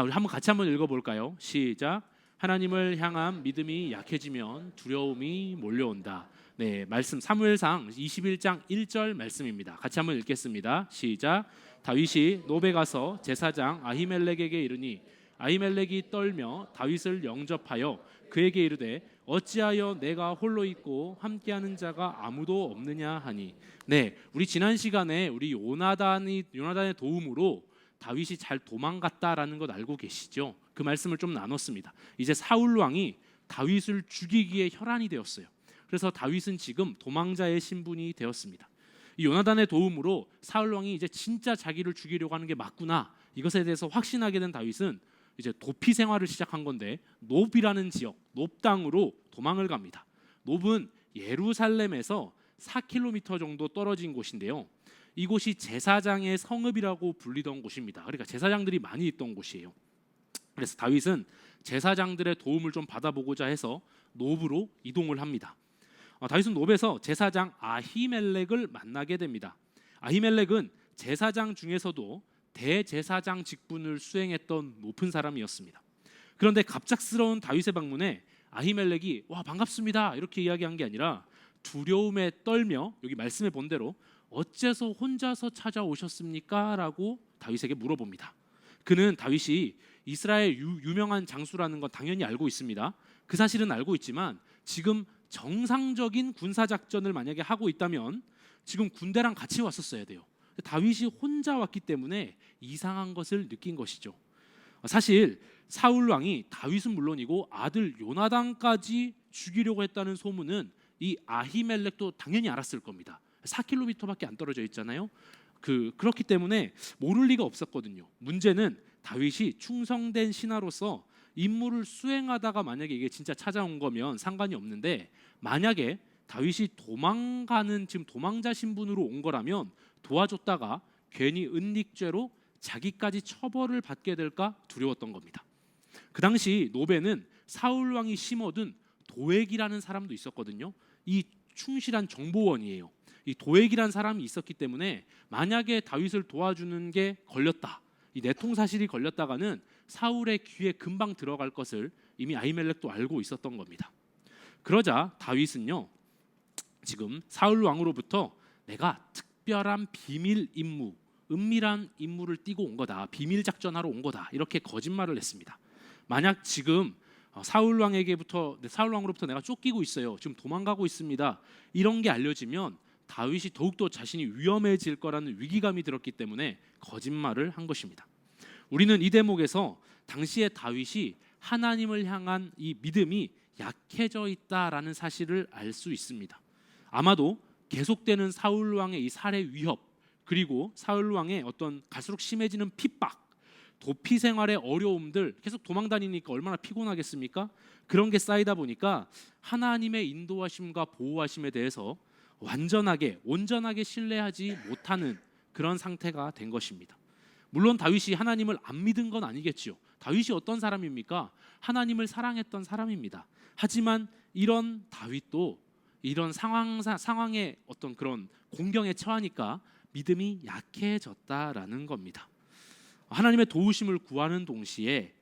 우리 같이 한번 읽어볼까요? 시작. 하나님을 향한 믿음이 약해지면 두려움이 몰려온다. 네, 말씀 사무엘상 21장 1절 말씀입니다. 같이 한번 읽겠습니다. 시작. 다윗이 노베 가서 제사장 아히멜렉에게 이르니 아히멜렉이 떨며 다윗을 영접하여 그에게 이르되 어찌하여 내가 홀로 있고 함께하는 자가 아무도 없느냐 하니. 네, 우리 지난 시간에 우리 요나단의 도움으로 다윗이 잘 도망갔다라는 것 알고 계시죠? 그 말씀을 좀 나눴습니다. 이제 사울 왕이 다윗을 죽이기에 혈안이 되었어요. 그래서 다윗은 지금 도망자의 신분이 되었습니다. 이 요나단의 도움으로 사울 왕이 이제 진짜 자기를 죽이려고 하는 게 맞구나 이것에 대해서 확신하게 된 다윗은 이제 도피 생활을 시작한 건데 놉이라는 지역, 놉 땅으로 도망을 갑니다. 놉은 예루살렘에서 4km 정도 떨어진 곳인데요. 이곳이 제사장의 성읍이라고 불리던 곳입니다. 그러니까 제사장들이 많이 있던 곳이에요. 그래서 다윗은 제사장들의 도움을 좀 받아보고자 해서 놉으로 이동을 합니다. 다윗은 놉에서 제사장 아히멜렉을 만나게 됩니다. 아히멜렉은 제사장 중에서도 대제사장 직분을 수행했던 높은 사람이었습니다. 그런데 갑작스러운 다윗의 방문에 아히멜렉이 와 반갑습니다 이렇게 이야기한 게 아니라 두려움에 떨며 여기 말씀에 본 대로 어째서 혼자서 찾아오셨습니까? 라고 다윗에게 물어봅니다. 그는 다윗이 이스라엘 유명한 장수라는 건 당연히 알고 있습니다. 그 사실은 알고 있지만 지금 정상적인 군사작전을 만약에 하고 있다면 지금 군대랑 같이 왔었어야 돼요. 다윗이 혼자 왔기 때문에 이상한 것을 느낀 것이죠. 사실 사울 왕이 다윗은 물론이고 아들 요나단까지 죽이려고 했다는 소문은 이 아히멜렉도 당연히 알았을 겁니다. 4km밖에 안 떨어져 있잖아요. 그렇기 때문에 모를 리가 없었거든요. 문제는 다윗이 충성된 신하로서 임무를 수행하다가 만약에 이게 진짜 찾아온 거면 상관이 없는데 만약에 다윗이 지금 도망자 신분으로 온 거라면 도와줬다가 괜히 은닉죄로 자기까지 처벌을 받게 될까 두려웠던 겁니다. 그 당시 노베는 사울 왕이 심어둔 도액이라는 사람도 있었거든요. 이 충실한 정보원이에요. 이 도액이라는 사람이 있었기 때문에 만약에 다윗을 도와주는 게 걸렸다, 이 내통사실이 걸렸다가는 사울의 귀에 금방 들어갈 것을 이미 아히멜렉도 알고 있었던 겁니다. 그러자 다윗은요, 지금 사울 왕으로부터 내가 특별한 비밀 임무, 은밀한 임무를 띠고 온 거다, 비밀 작전하러 온 거다 이렇게 거짓말을 했습니다. 만약 지금 사울 왕으로부터 내가 쫓기고 있어요, 지금 도망가고 있습니다, 이런 게 알려지면 다윗이 더욱더 자신이 위험해질 거라는 위기감이 들었기 때문에 거짓말을 한 것입니다. 우리는 이 대목에서 당시의 다윗이 하나님을 향한 이 믿음이 약해져 있다라는 사실을 알 수 있습니다. 아마도 계속되는 사울 왕의 이 살해 위협, 그리고 사울 왕의 어떤 갈수록 심해지는 핍박, 도피 생활의 어려움들, 계속 도망 다니니까 얼마나 피곤하겠습니까? 그런 게 쌓이다 보니까 하나님의 인도하심과 보호하심에 대해서 온전하게 신뢰하지 못하는 그런 상태가 된 것입니다. 물론 다윗이 하나님을 안 믿은 건 아니겠죠. 다윗이 어떤 사람입니까? 하나님을 사랑했던 사람입니다. 하지만 이런 다윗도 이런 상황의 어떤 그런 공경에 처하니까 믿음이 약해졌다라는 겁니다. 하나님의 도우심을 구하는 동시에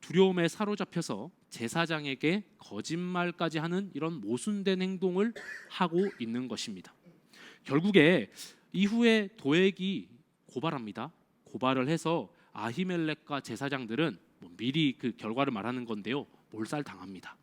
두려움에 사로잡혀서 제사장에게 거짓말까지 하는 이런 모순된 행동을 하고 있는 것입니다. 결국에 이후에 도액이 고발합니다. 고발을 해서 아히멜렉과 제사장들은 미리 그 결과를 말하는 건데요, 몰살당합니다.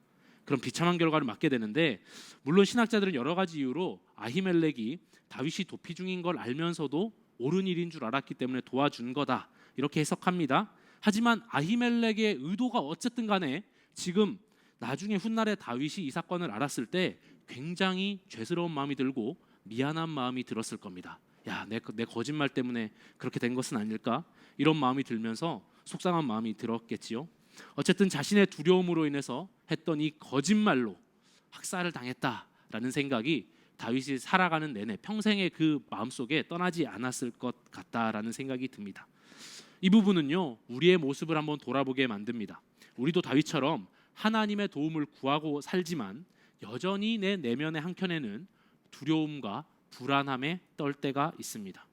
그럼 비참한 결과를 맞게 되는데, 물론 신학자들은 여러 가지 이유로 아히멜렉이 다윗이 도피 중인 걸 알면서도 옳은 일인 줄 알았기 때문에 도와준 거다, 이렇게 해석합니다. 하지만 아히멜렉의 의도가 어쨌든 간에 지금 나중에 훗날에 다윗이 이 사건을 알았을 때 굉장히 죄스러운 마음이 들고 미안한 마음이 들었을 겁니다. 야, 내 거짓말 때문에 그렇게 된 것은 아닐까? 이런 마음이 들면서 속상한 마음이 들었겠지요. 어쨌든 자신의 두려움으로 인해서 했던 이 거짓말로 학살을 당했다라는 생각이 다윗이 살아가는 내내 평생의 그 마음속에 떠나지 않았을 것 같다라는 생각이 듭니다. 이 부분은요, 우리의 모습을 한번 돌아보게 만듭니다. 우리도 다윗처럼 하나님의 도움을 구하고 살지만 여전히 내 내면의 한켠에는 두려움과 불안함에 떨 때가 있습니다.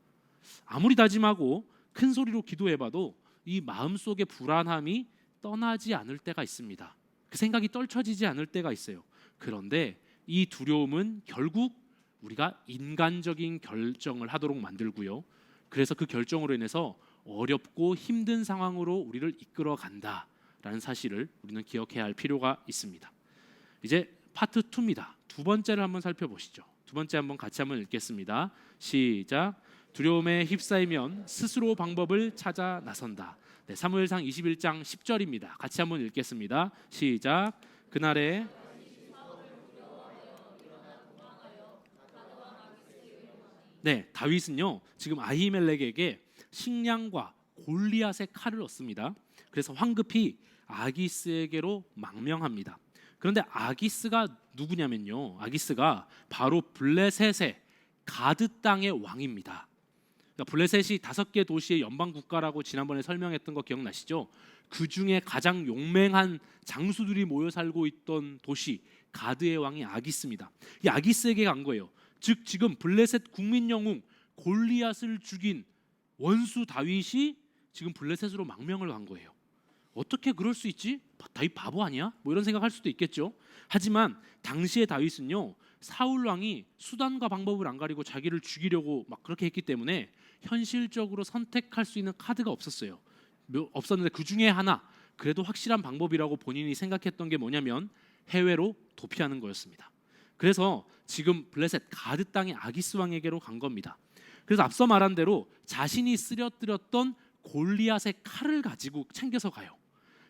아무리 다짐하고 큰 소리로 기도해봐도 이 마음속의 불안함이 떠나지 않을 때가 있습니다. 그 생각이 떨쳐지지 않을 때가 있어요. 그런데 이 두려움은 결국 우리가 인간적인 결정을 하도록 만들고요, 그래서 그 결정으로 인해서 어렵고 힘든 상황으로 우리를 이끌어 간다라는 사실을 우리는 기억해야 할 필요가 있습니다. 이제 파트 2입니다. 두 번째를 한번 살펴보시죠. 두 번째 같이 한번 읽겠습니다. 시작. 두려움에 휩싸이면 스스로 방법을 찾아 나선다. 네, 사무엘상 21장 10절입니다. 같이 한번 읽겠습니다. 시작. 그날에 네, 다윗은요 지금 아히멜렉에게 식량과 골리앗의 칼을 얻습니다. 그래서 황급히 아기스에게로 망명합니다. 그런데 아기스가 누구냐면요, 아기스가 바로 블레셋의 가드 땅의 왕입니다. 그러니까 블레셋이 5개 도시의 연방 국가라고 지난번에 설명했던 거 기억나시죠? 그 중에 가장 용맹한 장수들이 모여 살고 있던 도시 가드의 왕이 아기스입니다. 이 아기스에게 간 거예요. 즉 지금 블레셋 국민 영웅 골리앗을 죽인 원수 다윗이 지금 블레셋으로 망명을 간 거예요. 어떻게 그럴 수 있지? 다윗 바보 아니야? 뭐 이런 생각할 수도 있겠죠. 하지만 당시의 다윗은요, 사울 왕이 수단과 방법을 안 가리고 자기를 죽이려고 막 그렇게 했기 때문에 현실적으로 선택할 수 있는 카드가 없었어요. 없었는데 그 중에 하나, 그래도 확실한 방법이라고 본인이 생각했던 게 뭐냐면 해외로 도피하는 거였습니다. 그래서 지금 블레셋 가드 땅의 아기스 왕에게로 간 겁니다. 그래서 앞서 말한 대로 자신이 쓰러뜨렸던 골리앗의 칼을 가지고 챙겨서 가요.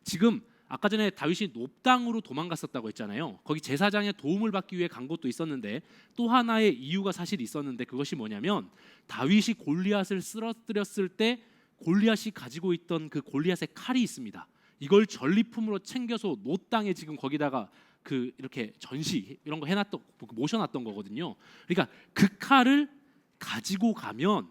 지금 아까 전에 다윗이 높당으로 도망갔었다고 했잖아요. 거기 제사장의 도움을 받기 위해 간 것도 있었는데 또 하나의 이유가 사실 있었는데, 그것이 뭐냐면 다윗이 골리앗을 쓰러뜨렸을 때 골리앗이 가지고 있던 그 골리앗의 칼이 있습니다. 이걸 전리품으로 챙겨서 노땅에 지금 거기다가 그 이렇게 전시 이런 거 해놨던, 모셔놨던 거거든요. 그러니까 그 칼을 가지고 가면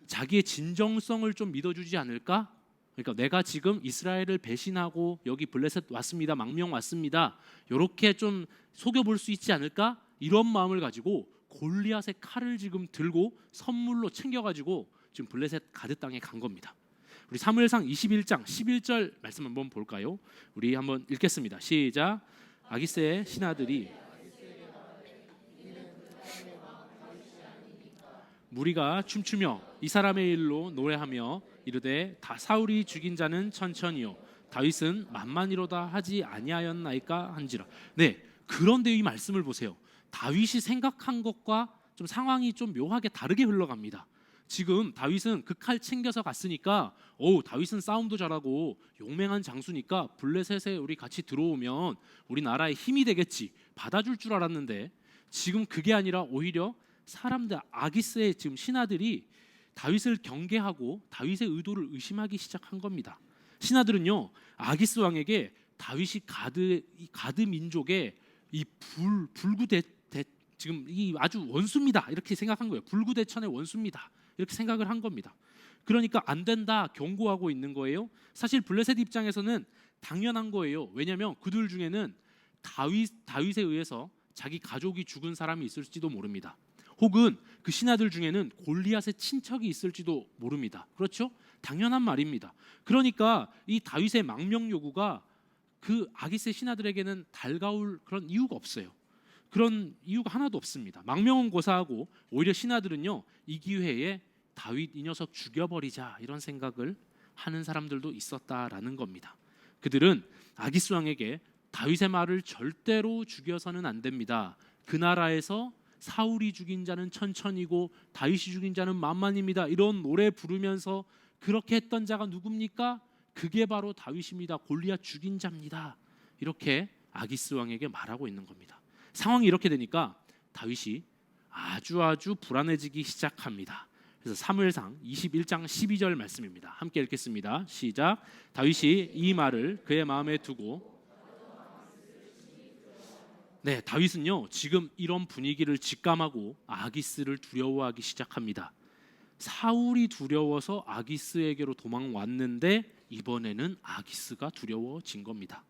자기의 진정성을 좀 믿어주지 않을까? 그러니까 내가 지금 이스라엘을 배신하고 여기 블레셋 왔습니다, 망명 왔습니다, 이렇게 좀 속여볼 수 있지 않을까? 이런 마음을 가지고 골리앗의 칼을 지금 들고 선물로 챙겨가지고 지금 블레셋 가드 땅에 간 겁니다. 우리 사무엘상 21장 11절 말씀 한번 볼까요? 우리 한번 읽겠습니다. 시작. 아기스의 신하들이 무리가 춤추며 이 사람의 일로 노래하며 이르되 다 사울이 죽인 자는 천천히요 다윗은 만만이로다 하지 아니하였나이까 한지라. 네, 그런데 이 말씀을 보세요. 다윗이 생각한 것과 좀 상황이 좀 묘하게 다르게 흘러갑니다. 지금 다윗은 그 칼 챙겨서 갔으니까 다윗은 싸움도 잘하고 용맹한 장수니까 블레셋에 우리 같이 들어오면 우리 나라에 힘이 되겠지, 받아줄 줄 알았는데 지금 그게 아니라 오히려 사람들, 아기스의 지금 신하들이 다윗을 경계하고 다윗의 의도를 의심하기 시작한 겁니다. 신하들은요, 아기스 왕에게 다윗이 가드 민족의 이 불구대 지금 이 아주 원수입니다 이렇게 생각한 거예요. 불구대천의 원수입니다 이렇게 생각을 한 겁니다. 그러니까 안 된다 경고하고 있는 거예요. 사실 블레셋 입장에서는 당연한 거예요. 왜냐하면 그들 중에는 다윗에 의해서 자기 가족이 죽은 사람이 있을지도 모릅니다. 혹은 그 신하들 중에는 골리앗의 친척이 있을지도 모릅니다. 그렇죠? 당연한 말입니다. 그러니까 이 다윗의 망명 요구가 그 아기스의 신하들에게는 달가울 그런 이유가 없어요. 그런 이유가 하나도 없습니다. 망명은 고사하고 오히려 신하들은요, 이 기회에 다윗 이 녀석 죽여버리자 이런 생각을 하는 사람들도 있었다라는 겁니다. 그들은 아기스 왕에게 다윗의 말을 절대로 죽여서는 안 됩니다. 그 나라에서 사울이 죽인 자는 천천이고 다윗이 죽인 자는 만만입니다. 이런 노래 부르면서 그렇게 했던 자가 누굽니까? 그게 바로 다윗입니다. 골리앗 죽인 자입니다. 이렇게 아기스 왕에게 말하고 있는 겁니다. 상황이 이렇게 되니까 다윗이 아주 불안해지기 시작합니다. 그래서 사무엘상 21장 12절 말씀입니다. 함께 읽겠습니다. 시작. 다윗이 이 말을 그의 마음에 두고, 네, 다윗은요 지금 이런 분위기를 직감하고 아기스를 두려워하기 시작합니다. 사울이 두려워서 아기스에게로 도망왔는데 이번에는 아기스가 두려워진 겁니다.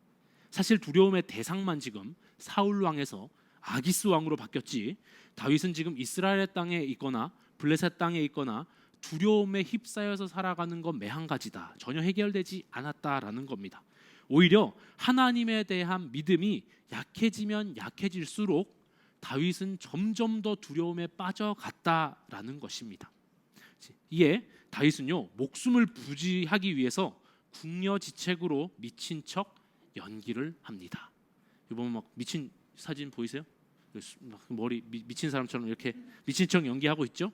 사실 두려움의 대상만 지금 사울 왕에서 아기스 왕으로 바뀌었지, 다윗은 지금 이스라엘 땅에 있거나 블레셋 땅에 있거나 두려움에 휩싸여서 살아가는 건 매한 가지다. 전혀 해결되지 않았다라는 겁니다. 오히려 하나님에 대한 믿음이 약해지면 약해질수록 다윗은 점점 더 두려움에 빠져갔다라는 것입니다. 이에 다윗은요, 목숨을 부지하기 위해서 궁여지책으로 미친 척 연기를 합니다. 이번 막 미친 사진 보이세요? 머리 미친 사람처럼 이렇게 미친 척 연기하고 있죠.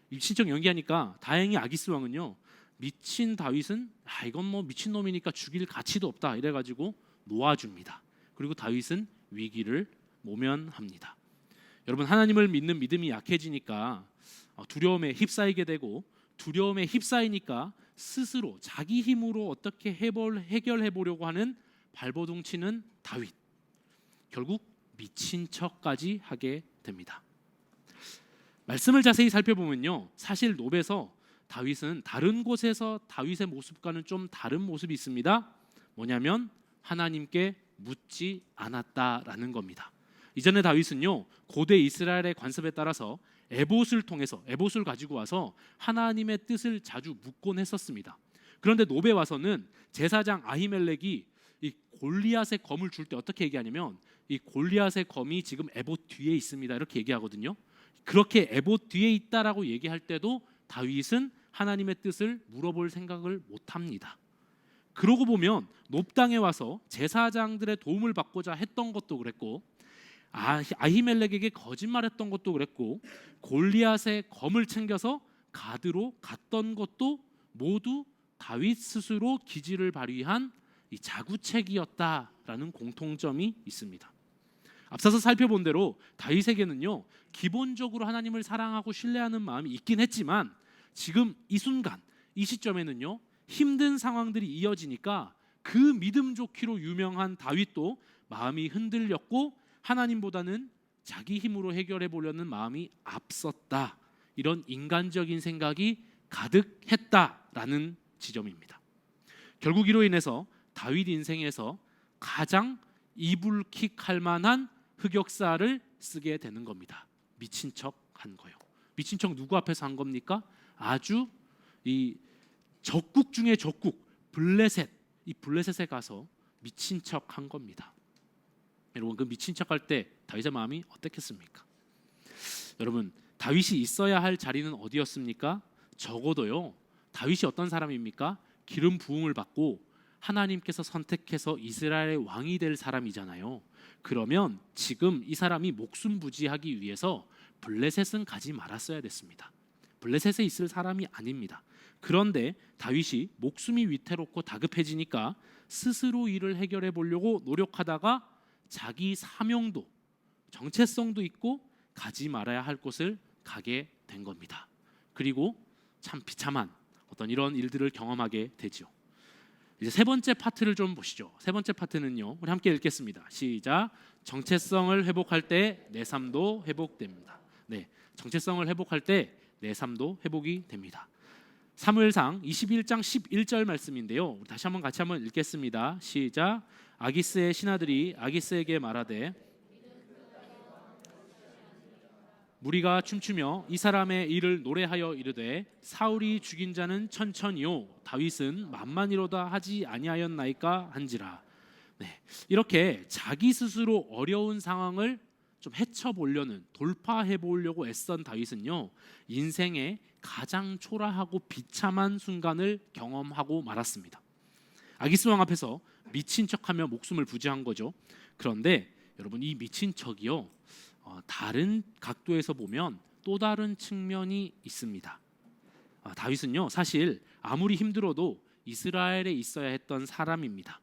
미친 척 연기하니까 다행히 아기스 왕은요, 미친 다윗은 이건 뭐 미친 놈이니까 죽일 가치도 없다 이래가지고 놓아줍니다. 그리고 다윗은 위기를 모면합니다. 여러분, 하나님을 믿는 믿음이 약해지니까 두려움에 휩싸이게 되고, 두려움에 휩싸이니까 스스로 자기 힘으로 어떻게 해결해 보려고 하는 발버둥 치는 다윗, 결국 미친 척까지 하게 됩니다. 말씀을 자세히 살펴보면요, 사실 놉에서 다윗은 다른 곳에서 다윗의 모습과는 좀 다른 모습이 있습니다. 뭐냐면 하나님께 묻지 않았다라는 겁니다. 이전에 다윗은요, 고대 이스라엘의 관습에 따라서 에봇을 통해서, 에봇을 가지고 와서 하나님의 뜻을 자주 묻곤 했었습니다. 그런데 놉에 와서는 제사장 아히멜렉이 이 골리앗의 검을 줄 때 어떻게 얘기하냐면, 이 골리앗의 검이 지금 에봇 뒤에 있습니다 이렇게 얘기하거든요. 그렇게 에봇 뒤에 있다라고 얘기할 때도 다윗은 하나님의 뜻을 물어볼 생각을 못합니다. 그러고 보면 놉 땅에 와서 제사장들의 도움을 받고자 했던 것도 그랬고, 아히멜렉에게 거짓말했던 것도 그랬고, 골리앗의 검을 챙겨서 가드로 갔던 것도 모두 다윗 스스로 기지를 발휘한 이 자구책이었다라는 공통점이 있습니다. 앞서서 살펴본 대로 다윗에게는요, 기본적으로 하나님을 사랑하고 신뢰하는 마음이 있긴 했지만 지금 이 순간, 이 시점에는요, 힘든 상황들이 이어지니까 그 믿음 좋기로 유명한 다윗도 마음이 흔들렸고 하나님보다는 자기 힘으로 해결해 보려는 마음이 앞섰다. 이런 인간적인 생각이 가득했다라는 지점입니다. 결국 이로 인해서 다윗 인생에서 가장 이불킥할 만한 흑역사를 쓰게 되는 겁니다. 미친 척 한 거요. 미친 척 누구 앞에서 한 겁니까? 아주 이 적국 중에 적국 블레셋, 이 블레셋에 가서 미친 척 한 겁니다. 여러분, 그 미친 척 할 때 다윗의 마음이 어땠겠습니까? 여러분, 다윗이 있어야 할 자리는 어디였습니까? 적어도요, 다윗이 어떤 사람입니까? 기름 부음을 받고 하나님께서 선택해서 이스라엘의 왕이 될 사람이잖아요. 그러면 지금 이 사람이 목숨 부지하기 위해서 블레셋은 가지 말았어야 됐습니다. 블레셋에 있을 사람이 아닙니다. 그런데 다윗이 목숨이 위태롭고 다급해지니까 스스로 일을 해결해 보려고 노력하다가 자기 사명도 정체성도 있고 가지 말아야 할 곳을 가게 된 겁니다. 그리고 참 비참한 어떤 이런 일들을 경험하게 되죠. 이제 세 번째 파트를 좀 보시죠. 세 번째 파트는요, 우리 함께 읽겠습니다. 시작. 정체성을 회복할 때 내 삶도 회복됩니다. 네, 정체성을 회복할 때 내 삶도 회복이 됩니다. 사무엘상 21장 11절 말씀인데요. 우리 다시 한번 같이 한번 읽겠습니다. 시작. 아기스의 신하들이 아기스에게 말하되 무리가 춤추며 이 사람의 일을 노래하여 이르되 사울이 죽인 자는 천천히요 다윗은 만만이로다 하지 아니하였나이까 한지라. 네, 이렇게 자기 스스로 어려운 상황을 좀 헤쳐보려는 돌파해 보려고 애쓴 다윗은요 인생의 가장 초라하고 비참한 순간을 경험하고 말았습니다. 아기스 왕 앞에서 미친 척하며 목숨을 부지한 거죠. 그런데 여러분 이 미친 척이요 다른 각도에서 보면 또 다른 측면이 있습니다. 다윗은요 사실 아무리 힘들어도 이스라엘에 있어야 했던 사람입니다.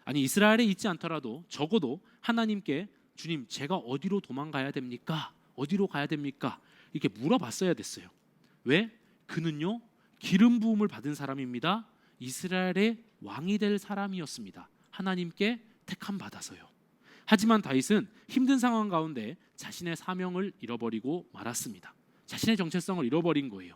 아니 이스라엘에 있지 않더라도 적어도 하나님께 주님 제가 어디로 도망가야 됩니까? 어디로 가야 됩니까? 이렇게 물어봤어야 됐어요. 왜? 그는요 기름 부음을 받은 사람입니다. 이스라엘의 왕이 될 사람이었습니다. 하나님께 택함 받아서요. 하지만 다윗은 힘든 상황 가운데 자신의 사명을 잃어버리고 말았습니다. 자신의 정체성을 잃어버린 거예요.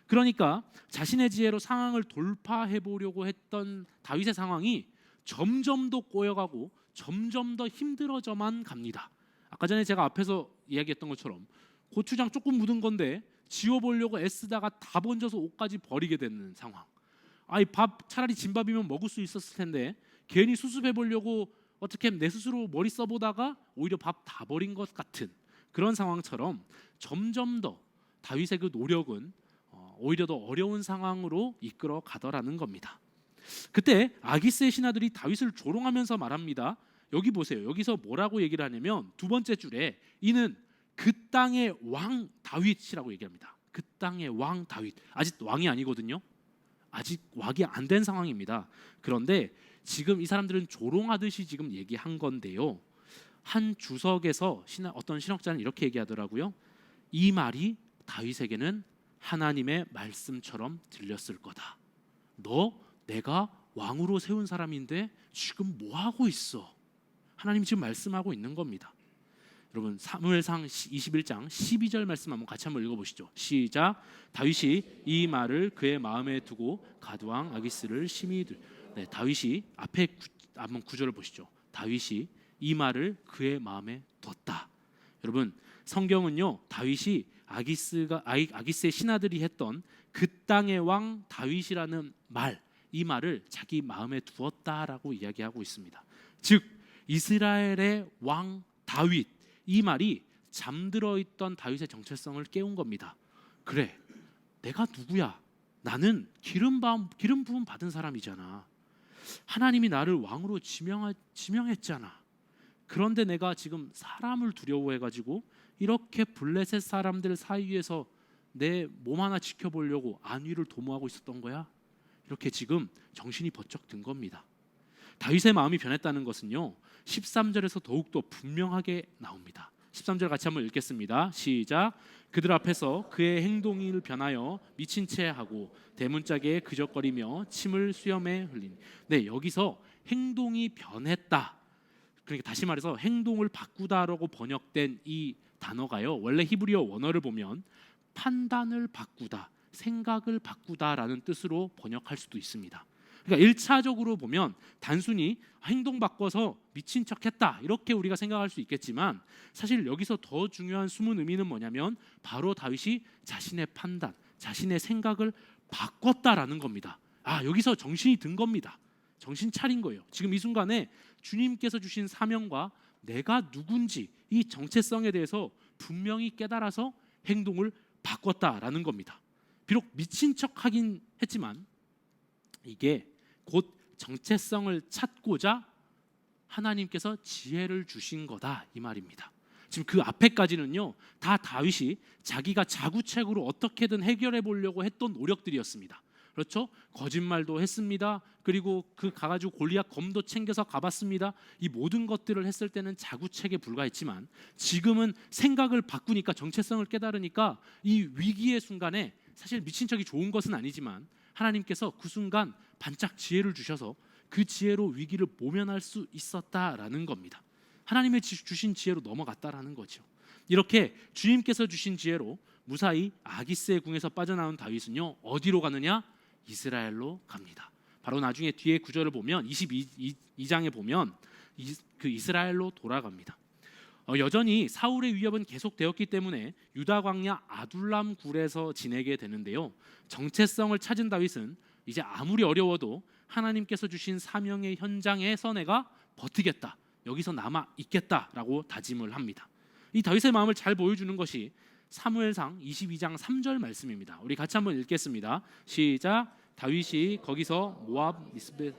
그러니까 자신의 지혜로 상황을 돌파해 보려고 했던 다윗의 상황이 점점 더 꼬여가고 점점 더 힘들어져만 갑니다. 아까 전에 제가 앞에서 이야기했던 것처럼 고추장 조금 묻은 건데 지워보려고 애쓰다가 다 번져서 옷까지 버리게 되는 상황. 아이 밥 차라리 진밥이면 먹을 수 있었을 텐데 괜히 수습해 보려고 어떻게 내 스스로 머리 써보다가 오히려 밥 다 버린 것 같은 그런 상황처럼 점점 더 다윗의 그 노력은 오히려 더 어려운 상황으로 이끌어 가더라는 겁니다. 그때 아기스의 신하들이 다윗을 조롱하면서 말합니다. 여기 보세요. 여기서 뭐라고 얘기를 하냐면 두 번째 줄에 이는 그 땅의 왕 다윗이라고 얘기합니다. 그 땅의 왕 다윗. 아직 왕이 아니거든요. 아직 왕이 안 된 상황입니다. 그런데 지금 이 사람들은 조롱하듯이 지금 얘기한 건데요. 한 주석에서 어떤 신학자는 이렇게 얘기하더라고요. 이 말이 다윗에게는 하나님의 말씀처럼 들렸을 거다. 너 내가 왕으로 세운 사람인데 지금 뭐 하고 있어? 하나님 지금 말씀하고 있는 겁니다. 여러분 사무엘상 21장 12절 말씀 같이 한번 읽어보시죠. 시작. 다윗이 이 말을 그의 마음에 두고 가드왕 아기스를 심히 다윗이 앞에 한번 구절을 보시죠. 다윗이 이 말을 그의 마음에 뒀다. 여러분 성경은요 다윗이 아기스의 신하들이 했던 그 땅의 왕 다윗이라는 이 말을 자기 마음에 두었다라고 이야기하고 있습니다. 즉 이스라엘의 왕 다윗 이 말이 잠들어 있던 다윗의 정체성을 깨운 겁니다. 그래 내가 누구야? 나는 기름 부음 받은 사람이잖아. 하나님이 나를 왕으로 지명했잖아. 그런데 내가 지금 사람을 두려워해가지고 이렇게 블레셋 사람들 사이에서 내 몸 하나 지켜보려고 안위를 도모하고 있었던 거야. 이렇게 지금 정신이 번쩍 든 겁니다. 다윗의 마음이 변했다는 것은요 13절에서 더욱더 분명하게 나옵니다. 13절 같이 한번 읽겠습니다. 시작. 그들 앞에서 그의 행동을 변하여 미친 채 하고 대문짝에 그적거리며 침을 수염에 흘린. 네, 여기서 행동이 변했다. 그러니까 다시 말해서 행동을 바꾸다라고 번역된 이 단어가요. 원래 히브리어 원어를 보면 판단을 바꾸다, 생각을 바꾸다라는 뜻으로 번역할 수도 있습니다. 그러니까 1차적으로 보면 단순히 행동 바꿔서 미친 척했다 이렇게 우리가 생각할 수 있겠지만 사실 여기서 더 중요한 숨은 의미는 뭐냐면 바로 다윗이 자신의 판단, 자신의 생각을 바꿨다라는 겁니다. 여기서 정신이 든 겁니다. 정신 차린 거예요. 지금 이 순간에 주님께서 주신 사명과 내가 누군지 이 정체성에 대해서 분명히 깨달아서 행동을 바꿨다라는 겁니다. 비록 미친 척하긴 했지만 이게 곧 정체성을 찾고자 하나님께서 지혜를 주신 거다 이 말입니다. 지금 그 앞에까지는요 다 다윗이 자기가 자구책으로 어떻게든 해결해 보려고 했던 노력들이었습니다. 그렇죠? 거짓말도 했습니다. 그리고 그 가가지고 골리앗 검도 챙겨서 가봤습니다. 이 모든 것들을 했을 때는 자구책에 불과했지만 지금은 생각을 바꾸니까, 정체성을 깨달으니까 이 위기의 순간에 사실 미친 척이 좋은 것은 아니지만 하나님께서 그 순간 반짝 지혜를 주셔서 그 지혜로 위기를 모면할 수 있었다라는 겁니다. 하나님의 주신 지혜로 넘어갔다라는 거죠. 이렇게 주님께서 주신 지혜로 무사히 아기스의 궁에서 빠져나온 다윗은요 어디로 가느냐? 이스라엘로 갑니다. 바로 나중에 뒤에 구절을 보면 22장에 보면 그 이스라엘로 돌아갑니다. 여전히 사울의 위협은 계속되었기 때문에 유다 광야 아둘람 굴에서 지내게 되는데요. 정체성을 찾은 다윗은 이제 아무리 어려워도 하나님께서 주신 사명의 현장에서 내가 버티겠다, 여기서 남아 있겠다라고 다짐을 합니다. 이 다윗의 마음을 잘 보여주는 것이 사무엘상 22장 3절 말씀입니다. 우리 같이 한번 읽겠습니다. 시작. 다윗이 거기서 모압 미스베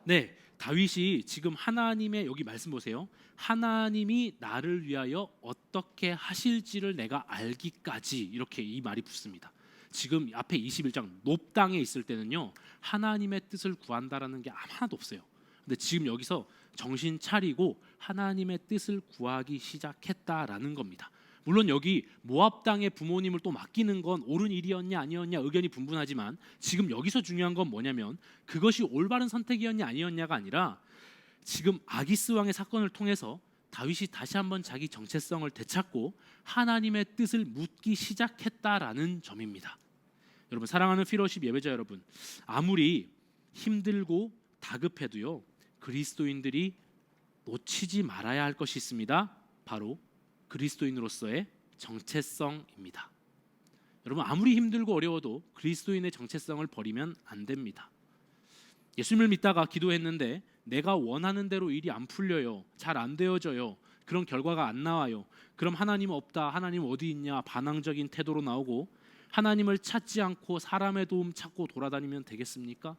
네, 다윗이 지금 하나님의, 여기 말씀 보세요. 하나님이 나를 위하여 어떻게 하실지를 내가 알기까지, 이렇게 이 말이 붙습니다. 지금 앞에 21장 높당에 있을 때는요 하나님의 뜻을 구한다라는 게 하나도 없어요. 근데 지금 여기서 정신 차리고 하나님의 뜻을 구하기 시작했다라는 겁니다. 물론 여기 모압 땅의 부모님을 또 맡기는 건 옳은 일이었냐 아니었냐 의견이 분분하지만 지금 여기서 중요한 건 뭐냐면 그것이 올바른 선택이었냐 아니었냐가 아니라 지금 아기스 왕의 사건을 통해서 다윗이 다시 한번 자기 정체성을 되찾고 하나님의 뜻을 묻기 시작했다라는 점입니다. 여러분, 사랑하는 피로십 예배자 여러분, 아무리 힘들고 다급해도요 그리스도인들이 놓치지 말아야 할 것이 있습니다. 바로 그리스도인으로서의 정체성입니다. 여러분, 아무리 힘들고 어려워도 그리스도인의 정체성을 버리면 안 됩니다. 예수님을 믿다가 기도했는데 내가 원하는 대로 일이 안 풀려요, 잘 안 되어져요, 그런 결과가 안 나와요. 그럼 하나님 없다, 하나님 어디 있냐, 반항적인 태도로 나오고 하나님을 찾지 않고 사람의 도움 찾고 돌아다니면 되겠습니까?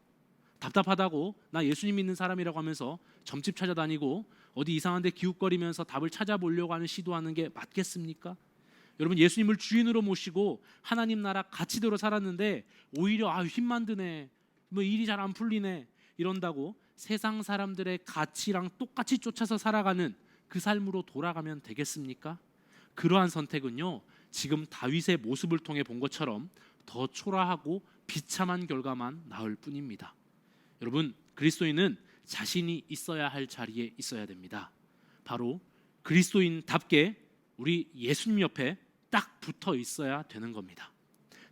답답하다고 나 예수님 믿는 사람이라고 하면서 점집 찾아다니고 어디 이상한 데 기웃거리면서 답을 찾아보려고 하는 시도하는 게 맞겠습니까? 여러분, 예수님을 주인으로 모시고 하나님 나라 가치대로 살았는데 오히려 힘만 드네, 뭐 일이 잘 안 풀리네 이런다고 세상 사람들의 가치랑 똑같이 쫓아서 살아가는 그 삶으로 돌아가면 되겠습니까? 그러한 선택은요 지금 다윗의 모습을 통해 본 것처럼 더 초라하고 비참한 결과만 낳을 뿐입니다. 여러분, 그리스도인은 자신이 있어야 할 자리에 있어야 됩니다. 바로 그리스도인답게 우리 예수님 옆에 딱 붙어 있어야 되는 겁니다.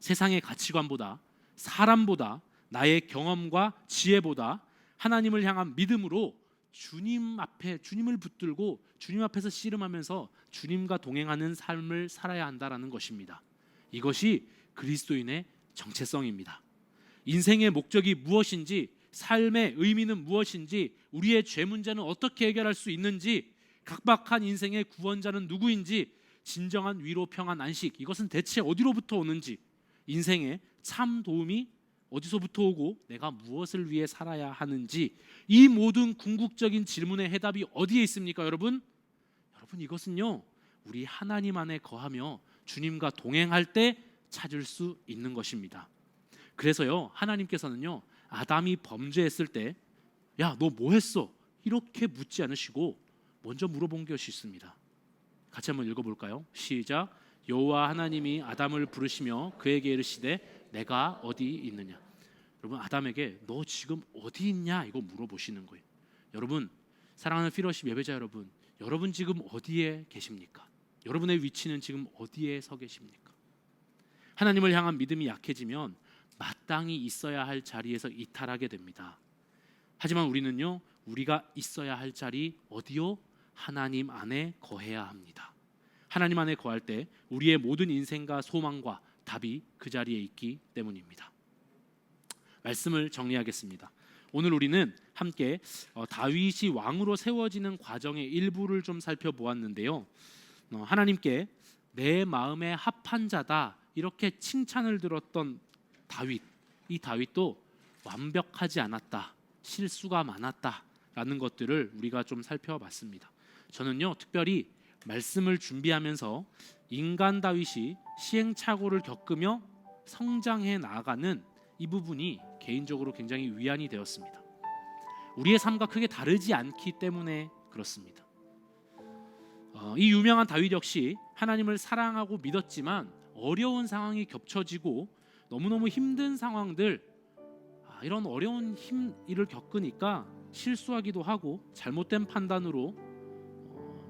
세상의 가치관보다, 사람보다, 나의 경험과 지혜보다 하나님을 향한 믿음으로 주님 앞에, 주님을 붙들고 주님 앞에서 씨름하면서 주님과 동행하는 삶을 살아야 한다라는 것입니다. 이것이 그리스도인의 정체성입니다. 인생의 목적이 무엇인지, 삶의 의미는 무엇인지, 우리의 죄 문제는 어떻게 해결할 수 있는지, 각박한 인생의 구원자는 누구인지, 진정한 위로, 평안, 안식, 이것은 대체 어디로부터 오는지, 인생의 참 도움이 어디서부터 오고 내가 무엇을 위해 살아야 하는지, 이 모든 궁극적인 질문의 해답이 어디에 있습니까, 여러분? 여러분, 이것은요 우리 하나님 안에 거하며 주님과 동행할 때 찾을 수 있는 것입니다. 그래서요 하나님께서는요 아담이 범죄했을 때 야, 너 뭐 했어? 이렇게 묻지 않으시고 먼저 물어본 것이 있습니다. 같이 한번 읽어볼까요? 시작. 여호와 하나님이 아담을 부르시며 그에게 이르시되 내가 어디 있느냐. 여러분, 아담에게 너 지금 어디 있냐 이거 물어보시는 거예요. 여러분, 사랑하는 피러십 예배자 여러분, 여러분 지금 어디에 계십니까? 여러분의 위치는 지금 어디에 서 계십니까? 하나님을 향한 믿음이 약해지면 마땅히 있어야 할 자리에서 이탈하게 됩니다. 하지만 우리는요 우리가 있어야 할 자리 어디요? 하나님 안에 거해야 합니다. 하나님 안에 거할 때 우리의 모든 인생과 소망과 답이 그 자리에 있기 때문입니다. 말씀을 정리하겠습니다. 오늘 우리는 함께 다윗이 왕으로 세워지는 과정의 일부를 좀 살펴보았는데요. 하나님께 내 마음에 합한 자다 이렇게 칭찬을 들었던 다윗, 이 다윗도 완벽하지 않았다, 실수가 많았다라는 것들을 우리가 좀 살펴봤습니다. 저는요, 특별히 말씀을 준비하면서 인간 다윗이 시행착오를 겪으며 성장해 나아가는 이 부분이 개인적으로 굉장히 위안이 되었습니다. 우리의 삶과 크게 다르지 않기 때문에 그렇습니다. 이 유명한 다윗 역시 하나님을 사랑하고 믿었지만 어려운 상황이 겹쳐지고 너무너무 힘든 상황들, 이런 어려운 일을 겪으니까 실수하기도 하고 잘못된 판단으로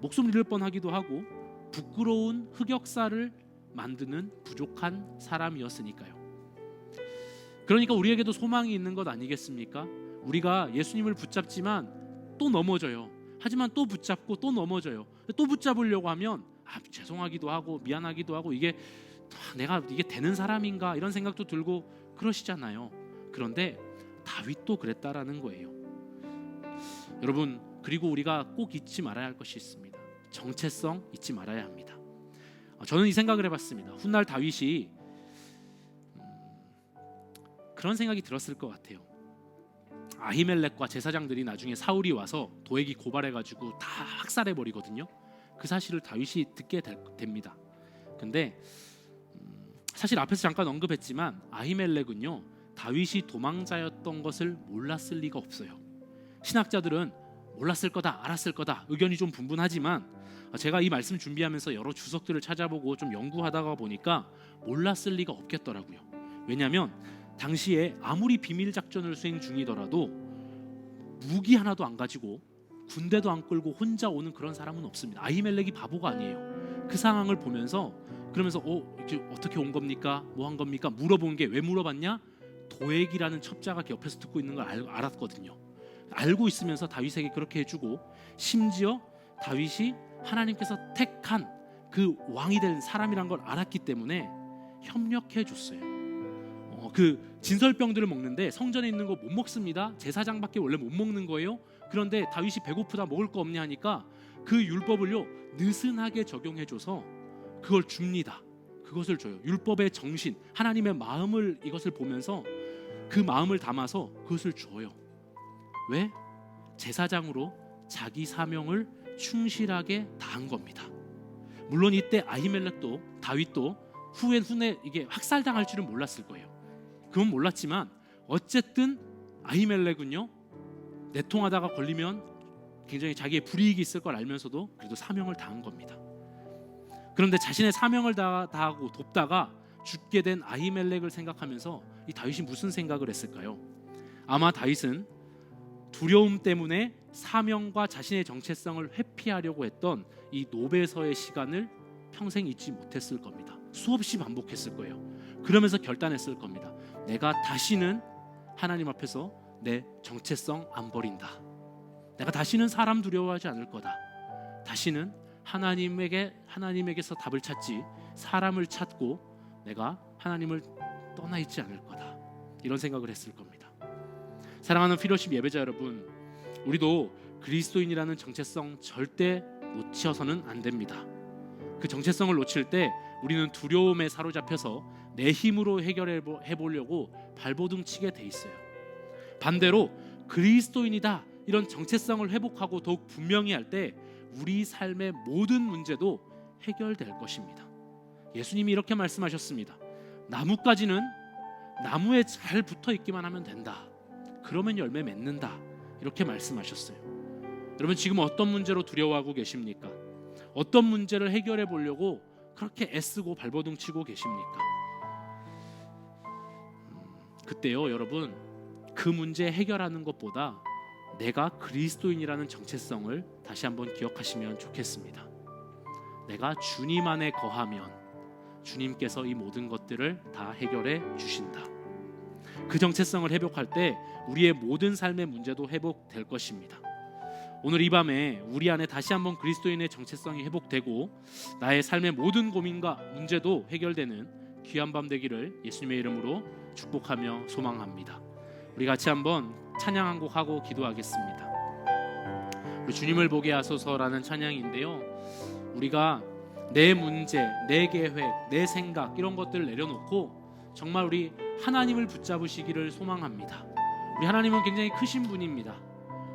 목숨 잃을 뻔하기도 하고 부끄러운 흑역사를 만드는 부족한 사람이었으니까요. 그러니까 우리에게도 소망이 있는 것 아니겠습니까? 우리가 예수님을 붙잡지만 또 넘어져요. 하지만 또 붙잡고 또 넘어져요. 또 붙잡으려고 하면 죄송하기도 하고 미안하기도 하고 내가 이게 되는 사람인가 이런 생각도 들고 그러시잖아요. 그런데 다윗도 그랬다라는 거예요. 여러분, 그리고 우리가 꼭 잊지 말아야 할 것이 있습니다. 정체성 잊지 말아야 합니다. 저는 이 생각을 해봤습니다. 훗날 다윗이 그런 생각이 들었을 것 같아요. 아히멜렉과 제사장들이 나중에 사울이 와서 도액이 고발해가지고 다 학살해버리거든요. 그 사실을 다윗이 듣게 됩니다. 근데 사실 앞에서 잠깐 언급했지만 아히멜렉은요, 다윗이 도망자였던 것을 몰랐을 리가 없어요. 신학자들은 몰랐을 거다, 알았을 거다, 의견이 좀 분분하지만 제가 이 말씀 준비하면서 여러 주석들을 찾아보고 좀 연구하다가 보니까 몰랐을 리가 없겠더라고요. 왜냐하면 당시에 아무리 비밀 작전을 수행 중이더라도 무기 하나도 안 가지고 군대도 안 끌고 혼자 오는 그런 사람은 없습니다. 아히멜렉이 바보가 아니에요. 그 상황을 보면서 그러면서 어떻게 온 겁니까? 뭐 한 겁니까? 물어본 게 왜 물어봤냐? 도액이라는 첩자가 옆에서 듣고 있는 걸 알았거든요. 알고 있으면서 다윗에게 그렇게 해주고, 심지어 다윗이 하나님께서 택한 그 왕이 될 사람이란 걸 알았기 때문에 협력해 줬어요. 그 진설병들을 먹는데 성전에 있는 거 못 먹습니다. 제사장밖에 원래 못 먹는 거예요. 그런데 다윗이 배고프다, 먹을 거 없냐 하니까 그 율법을요 느슨하게 적용해줘서 그걸 줍니다. 그것을 줘요. 율법의 정신, 하나님의 마음을 이것을 보면서 그 마음을 담아서 그것을 줘요. 왜? 제사장으로 자기 사명을 충실하게 다한 겁니다. 물론 이때 아히멜렉도 다윗도 후에 이게 학살당할 줄은 몰랐을 거예요. 그건 몰랐지만 어쨌든 아히멜렉은요, 내통하다가 걸리면 굉장히 자기의 불이익이 있을 걸 알면서도 그래도 사명을 다한 겁니다. 그런데 자신의 사명을 다하고 돕다가 죽게 된 아히멜렉을 생각하면서 이 다윗이 무슨 생각을 했을까요? 아마 다윗은 두려움 때문에 사명과 자신의 정체성을 회피하려고 했던 이 노베서의 시간을 평생 잊지 못했을 겁니다. 수없이 반복했을 거예요. 그러면서 결단했을 겁니다. 내가 다시는 하나님 앞에서 내 정체성 안 버린다. 내가 다시는 사람 두려워하지 않을 거다. 다시는 하나님에게서 답을 찾지 사람을 찾고 내가 하나님을 떠나 있지 않을 거다. 이런 생각을 했을 겁니다. 사랑하는 피로십 예배자 여러분, 우리도 그리스도인이라는 정체성 절대 놓쳐서는 안 됩니다. 그 정체성을 놓칠 때 우리는 두려움에 사로잡혀서 내 힘으로 해결해 보려고 발버둥 치게 돼 있어요. 반대로 그리스도인이다 이런 정체성을 회복하고 더욱 분명히 할 때 우리 삶의 모든 문제도 해결될 것입니다. 예수님이 이렇게 말씀하셨습니다. 나뭇가지는 나무에 잘 붙어 있기만 하면 된다. 그러면 열매 맺는다. 이렇게 말씀하셨어요. 여러분, 지금 어떤 문제로 두려워하고 계십니까? 어떤 문제를 해결해 보려고 그렇게 애쓰고 발버둥 치고 계십니까? 그때요, 여러분, 그 문제 해결하는 것보다 내가 그리스도인이라는 정체성을 다시 한번 기억하시면 좋겠습니다. 내가 주님 안에 거하면 주님께서 이 모든 것들을 다 해결해 주신다. 그 정체성을 회복할 때 우리의 모든 삶의 문제도 회복될 것입니다. 오늘 이 밤에 우리 안에 다시 한번 그리스도인의 정체성이 회복되고 나의 삶의 모든 고민과 문제도 해결되는 귀한 밤 되기를 예수님의 이름으로 축복하며 소망합니다. 우리 같이 한번 찬양 한 곡 하고 기도하겠습니다. 우리 주님을 보게 하소서라는 찬양인데요, 우리가 내 문제, 내 계획, 내 생각 이런 것들을 내려놓고 정말 우리 하나님을 붙잡으시기를 소망합니다. 우리 하나님은 굉장히 크신 분입니다.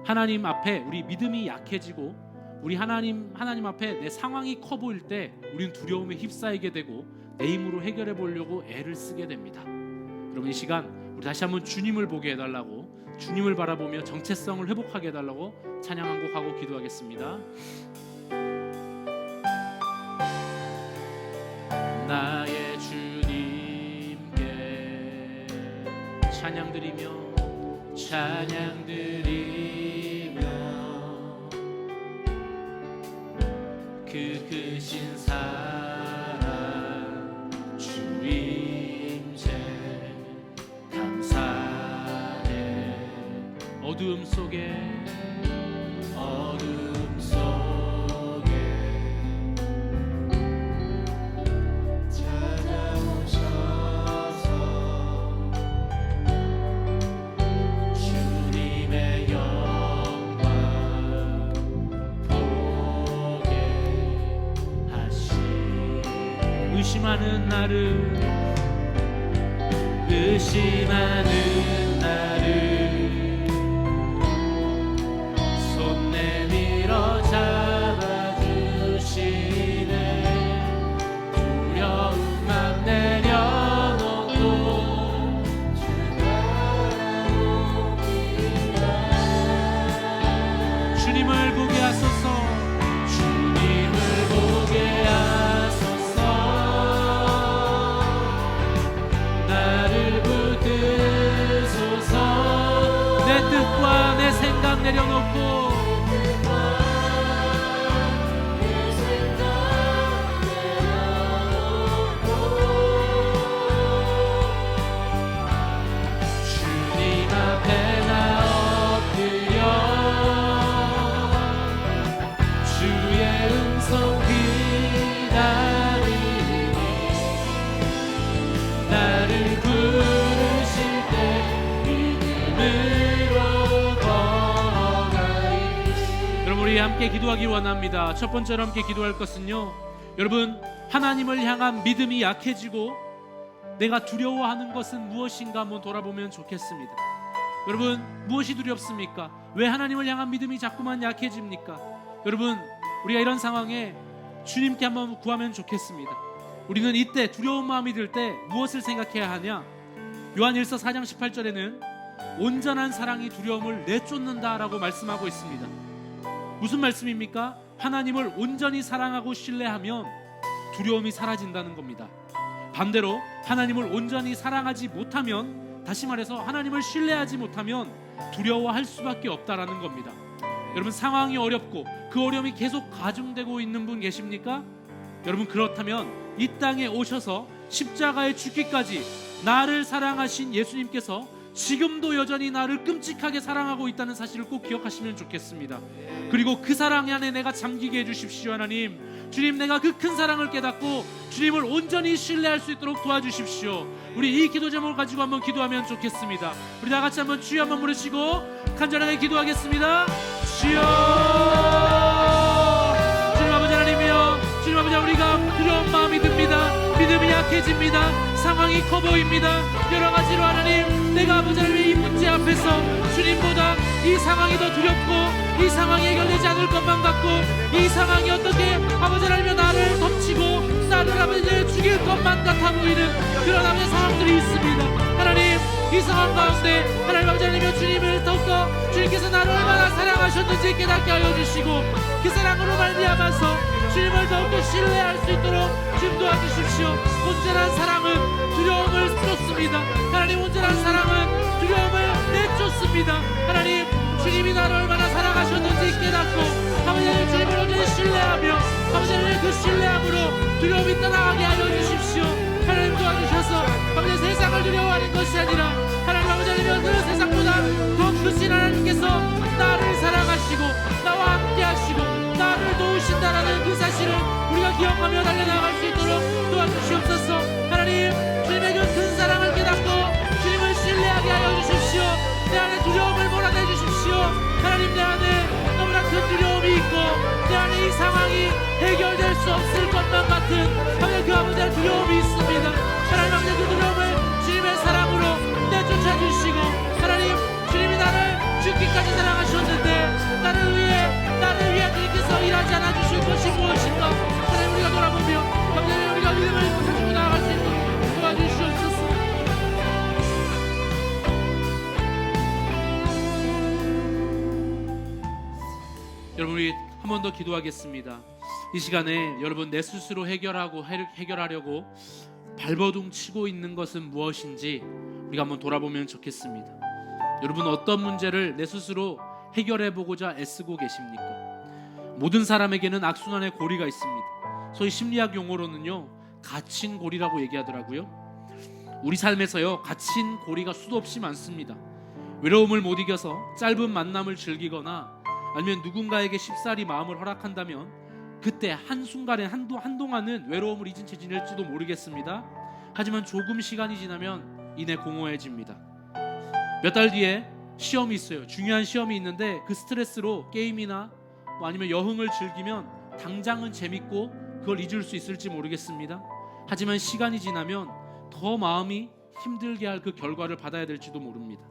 하나님 앞에 우리 믿음이 약해지고 우리 하나님 앞에 내 상황이 커 보일 때 우리는 두려움에 휩싸이게 되고 내 힘으로 해결해 보려고 애를 쓰게 됩니다. 여러분, 이 시간 우리 다시 한번 주님을 보게 해달라고, 주님을 바라보며 정체성을 회복하게 해달라고 찬양 한 곡 하고 기도하겠습니다. 나의 주님께 찬양 드리며 그 크신 사랑 주임제 감사해. 어둠 속에 찾아오셔서 주님의 영광 보게 하시니 의심하는 나를 손 내밀어 잡아주시네. 두려움만 내려놓고 주님을 보게 하소서. 주님을 보게 하소서. 나를 붙드소서. 내 뜻과 내 생각 내려놓고 주님 앞에 나 엎드려 주의 음성 기다리니 나를 부르실 때 믿음으로 걸어가리. 여러분, 우리 함께 기도하기 원합니다. 첫 번째로 함께 기도할 것은요, 여러분, 하나님을 향한 믿음이 약해지고 내가 두려워하는 것은 무엇인가 한번 돌아보면 좋겠습니다. 여러분, 무엇이 두렵습니까? 왜 하나님을 향한 믿음이 자꾸만 약해집니까? 여러분, 우리가 이런 상황에 주님께 한번 구하면 좋겠습니다. 우리는 이때 두려운 마음이 들 때 무엇을 생각해야 하냐? 요한일서 4장 18절에는 온전한 사랑이 두려움을 내쫓는다라고 말씀하고 있습니다. 무슨 말씀입니까? 하나님을 온전히 사랑하고 신뢰하면 두려움이 사라진다는 겁니다. 반대로 하나님을 온전히 사랑하지 못하면, 다시 말해서 하나님을 신뢰하지 못하면 두려워할 수밖에 없다라는 겁니다. 여러분, 상황이 어렵고 그 어려움이 계속 가중되고 있는 분 계십니까? 여러분, 그렇다면 이 땅에 오셔서 십자가에 죽기까지 나를 사랑하신 예수님께서 지금도 여전히 나를 끔찍하게 사랑하고 있다는 사실을 꼭 기억하시면 좋겠습니다. 그리고 그 사랑 안에 내가 잠기게 해주십시오. 하나님, 주님, 내가 그 큰 사랑을 깨닫고 주님을 온전히 신뢰할 수 있도록 도와주십시오. 우리 이 기도 제목을 가지고 한번 기도하면 좋겠습니다. 우리 다 같이 한번 주여 한번 부르시고 간절하게 기도하겠습니다. 주여. 주님 아버지 하나님이여, 주님 아버지, 우리가 두려운 마음이 듭니다. 믿음이 약해집니다. 상황이 커 보입니다. 여러 가지로 하나님, 내가 아버지 하나님 이 문제 앞에서 주님보다 이 상황이 더 두렵고 이 상황이 해결되지 않을 것만 같고 이 상황이 어떻게 아버지 하나님 나를 덮치고 나를 아버지 죽일 것만 같아 보이는 그런 아버지 상황들이 있습니다. 하나님, 이 상황 가운데 하나님 아버지 하나님 주님을 더욱더 주님께서 나를 얼마나 사랑하셨는지 깨닫게 하여 주시고 그 사랑으로 말미암아서 주님을 더욱더 신뢰할 수 있도록 주님 도와주십시오. 온전한 사랑은 두려움을 쫓습니다. 하나님, 온전한 사랑은 두려움을 내쫓습니다. 하나님, 주님이 나를 얼마나 사랑하셨는지 깨닫고 아버지 하나님 주님을 온전히 신뢰하며 아버지 하나님 그 신뢰함으로 두려움이 떠나가게 하여 주십시오. 하나님 도와주셔서 아버지 세상을 두려워하는 것이 아니라 하나님 아버지 하나님 그 세상보다 더 크신 하나님께서 나를 사랑하시고 나와 함께 하시고 나를 도우신다라는 그 사실을 우리가 기억하며 달려나갈 수 있도록 도와주시옵소서. 하나님, 주님의 그 큰 사랑을 깨닫고 주님을 신뢰하게 하여 주십시오. 내 안에 두려움을 몰아내 주십시오. 하나님, 내 안에 너무나 큰 두려움이 있고 내 안에 이 상황이 해결될 수 없을 것만 여러분 우리 한 번 더 기도하겠습니다. 이 시간에 여러분 내 스스로 해결하려고 발버둥 치고 있는 것은 무엇인지 우리가 한번 돌아보면 좋겠습니다. 여러분 어떤 문제를 내 스스로 해결해보고자 애쓰고 계십니까? 모든 사람에게는 악순환의 고리가 있습니다. 소위 심리학 용어로는요 갇힌 고리라고 얘기하더라고요. 우리 삶에서요 갇힌 고리가 수도 없이 많습니다. 외로움을 못 이겨서 짧은 만남을 즐기거나 아니면 누군가에게 쉽사리 마음을 허락한다면 그때 한순간에 한동안은 외로움을 잊은 채 지낼지도 모르겠습니다. 하지만 조금 시간이 지나면 이내 공허해집니다. 몇 달 뒤에 시험이 있어요. 중요한 시험이 있는데 그 스트레스로 게임이나 아니면 여흥을 즐기면 당장은 재밌고 그걸 잊을 수 있을지 모르겠습니다. 하지만 시간이 지나면 더 마음이 힘들게 할 그 결과를 받아야 될지도 모릅니다.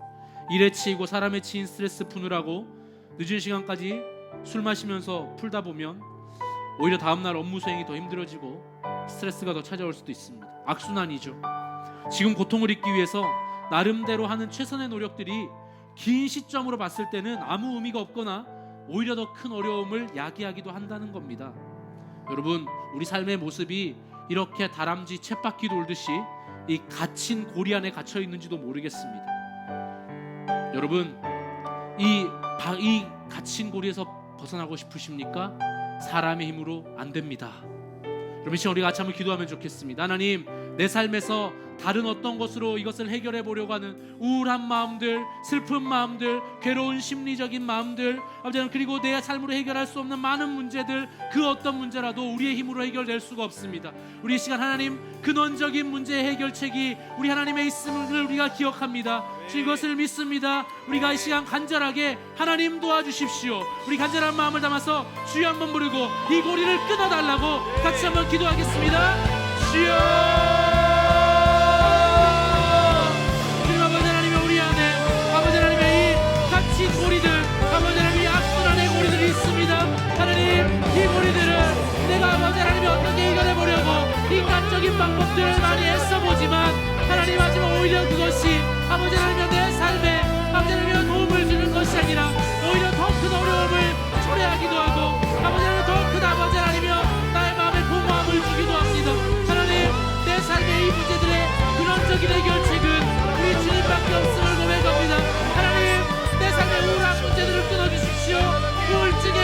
일에 치이고 사람에 치인 스트레스 푸느라고 늦은 시간까지 술 마시면서 풀다 보면 오히려 다음날 업무 수행이 더 힘들어지고 스트레스가 더 찾아올 수도 있습니다. 악순환이죠. 지금 고통을 잊기 위해서 나름대로 하는 최선의 노력들이 긴 시점으로 봤을 때는 아무 의미가 없거나 오히려 더 큰 어려움을 야기하기도 한다는 겁니다. 여러분 우리 삶의 모습이 이렇게 다람쥐 쳇바퀴 돌듯이 이 갇힌 고리 안에 갇혀 있는지도 모르겠습니다. 여러분 이 갇힌 고리에서 벗어나고 싶으십니까? 사람의 힘으로 안 됩니다. 여러분 이 시간 우리 같이 한번 기도하면 좋겠습니다. 하나님 내 삶에서 다른 어떤 것으로 이것을 해결해 보려고 하는 우울한 마음들, 슬픈 마음들, 괴로운 심리적인 마음들, 아버지 그리고 내 삶으로 해결할 수 없는 많은 문제들, 그 어떤 문제라도 우리의 힘으로 해결될 수가 없습니다. 우리 이 시간 하나님 근원적인 문제의 해결책이 우리 하나님의 있음을 우리가 기억합니다. 이것을 믿습니다. 우리가 이 시간 간절하게 하나님 도와주십시오. 우리 간절한 마음을 담아서 주여 한번 부르고 이 고리를 끊어달라고 같이 한번 기도하겠습니다. 주여 고리들, 아버지 하나님 이 악순환의 고리들이 있습니다. 하나님 이 고리들을 내가 아버지 하나님이 어떻게 해결해보려고 인간적인 방법들을 많이 애써보지만 하나님 하지만 오히려 그것이 아버지 하나님의 내 삶에 아버지 하나님의 도움을 주는 것이 아니라 오히려 더 큰 어려움을 초래하기도 하고 아버지 하나님 더 큰 아버지 하나님이여 나의 마음에 공허함을 주기도 합니다. 하나님 내 삶의 이 문제들의 근원적인 해결책은 우리 주님밖에 없음을 고백합니다. 하나님 내 삶의 우울한 문제들을 끊어주십시오. 우울증에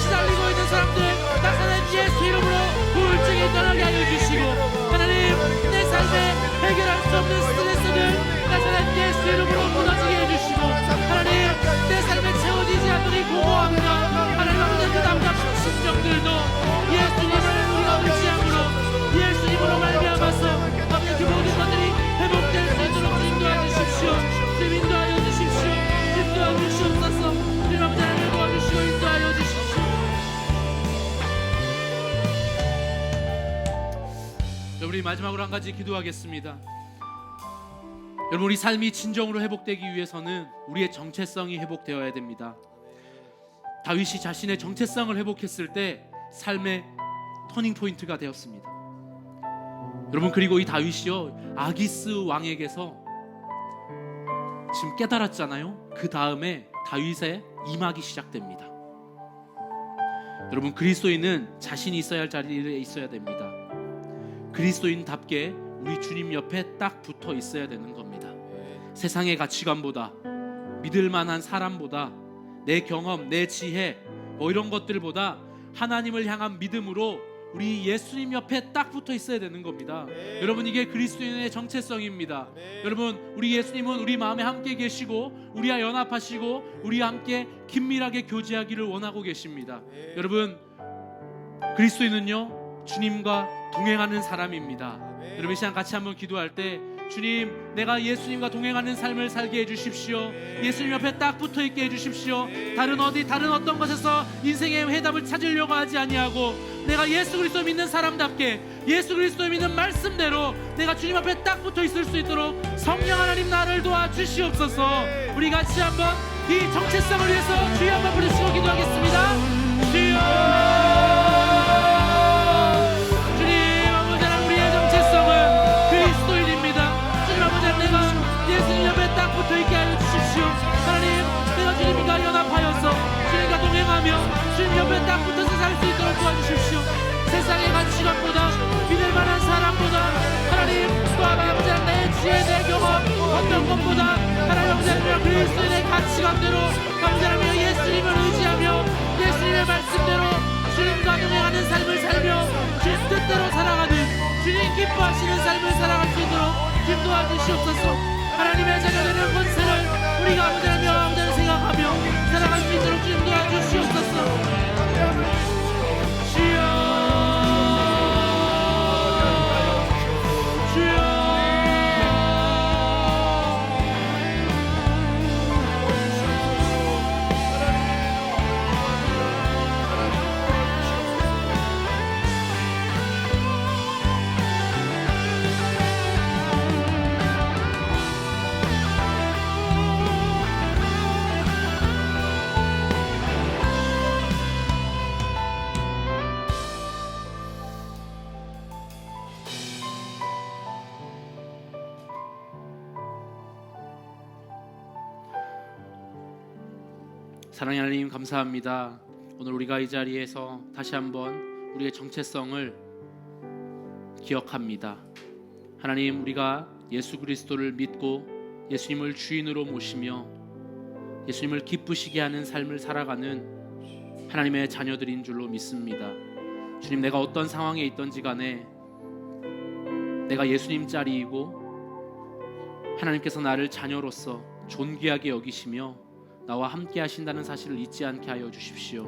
시달리고 있는 사람들 나사렛 예수 이름으로 우울증이 떠나게 하여 주시고 하나님 내 삶에 해결할 수 없는 스트레스들 나사렛 예수 이름으로 무너지게 해주시고 하나님 내 삶에 채워지지 않는 이 공허함과 하나님 아버지 그 답답한 심정들도 예수님을 우리가 의지함으로 예수님으로 말미암아서 아버지 그 모든 것들이 회복될 수 있도록 인도해 주십시오. 주님 인도하여 주십시오. 인도하여 주시옵소서. 주님 아버지 하나님 도와주시고 인도하여 주십시오. 우리 마지막으로 한 가지 기도하겠습니다. 여러분 우리 삶이 진정으로 회복되기 위해서는 우리의 정체성이 회복되어야 됩니다. 다윗이 자신의 정체성을 회복했을 때 삶의 터닝 포인트가 되었습니다. 여러분 그리고 이 다윗이요 아기스 왕에게서 지금 깨달았잖아요. 그 다음에 다윗의 임하기 시작됩니다. 여러분 그리스도인은 자신이 있어야 할 자리에 있어야 됩니다. 그리스도인답게 우리 주님 옆에 딱 붙어 있어야 되는 겁니다. 세상의 가치관보다 믿을 만한 사람보다 내 경험, 내 지혜 뭐 이런 것들보다 하나님을 향한 믿음으로 우리 예수님 옆에 딱 붙어 있어야 되는 겁니다. 여러분 이게 그리스도인의 정체성입니다. 여러분 우리 예수님은 우리 마음에 함께 계시고 우리와 연합하시고 우리와 함께 긴밀하게 교제하기를 원하고 계십니다. 여러분 그리스도인은요 주님과 동행하는 사람입니다. 여러분 이 시간 같이 한번 기도할 때 주님 내가 예수님과 동행하는 삶을 살게 해주십시오. 예수님 옆에 딱 붙어있게 해주십시오. 다른 어떤 것에서 인생의 해답을 찾으려고 하지 아니하고 내가 예수 그리스도 믿는 사람답게 예수 그리스도 믿는 말씀대로 내가 주님 앞에 딱 붙어있을 수 있도록 성령 하나님 나를 도와주시옵소서. 우리 같이 한번 이 정체성을 위해서 주여 한번 부르시고 기도하겠습니다. 주여 붙어있게 하여 주십시오. 하나님 내가 주님과 연합하여서 주님과 동행하며 주님 감사합니다. 그리스도인의 가치관대로 감사합니다. 예수님을 의지하며 예수님의 말씀대로 주님과 동행하는 삶을 살며 주님 뜻대로 살아가는 주님 기뻐하시는 삶을 살아갈 수 있도록 주님 도와주시옵소서. 하나님의 자녀되는 권세를 우리가 아버지를 생각하며 살아갈 수 있도록 주님 도와주시옵소서. 사랑의 하나님 감사합니다. 오늘 우리가 이 자리에서 다시 한번 우리의 정체성을 기억합니다. 하나님, 우리가 예수 그리스도를 믿고 예수님을 주인으로 모시며 예수님을 기쁘시게 하는 삶을 살아가는 하나님의 자녀들인 줄로 믿습니다. 주님, 내가 어떤 상황에 있든지 간에 내가 예수님 자리이고 하나님께서 나를 자녀로서 존귀하게 여기시며 나와 함께 하신다는 사실을 잊지 않게 하여 주십시오.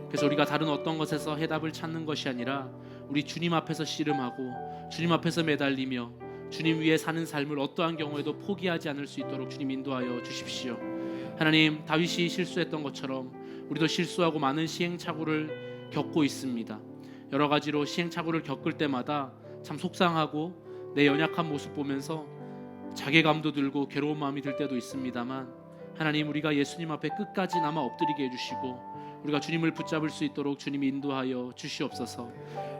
그래서 우리가 다른 어떤 것에서 해답을 찾는 것이 아니라 우리 주님 앞에서 씨름하고 주님 앞에서 매달리며 주님 위에 사는 삶을 어떠한 경우에도 포기하지 않을 수 있도록 주님 인도하여 주십시오. 하나님, 다윗이 실수했던 것처럼 우리도 실수하고 많은 시행착오를 겪고 있습니다. 여러 가지로 시행착오를 겪을 때마다 참 속상하고 내 연약한 모습 보면서 자괴감도 들고 괴로운 마음이 들 때도 있습니다만, 하나님, 우리가 예수님 앞에 끝까지 남아 엎드리게 해주시고 우리가 주님을 붙잡을 수 있도록 주님 인도하여 주시옵소서.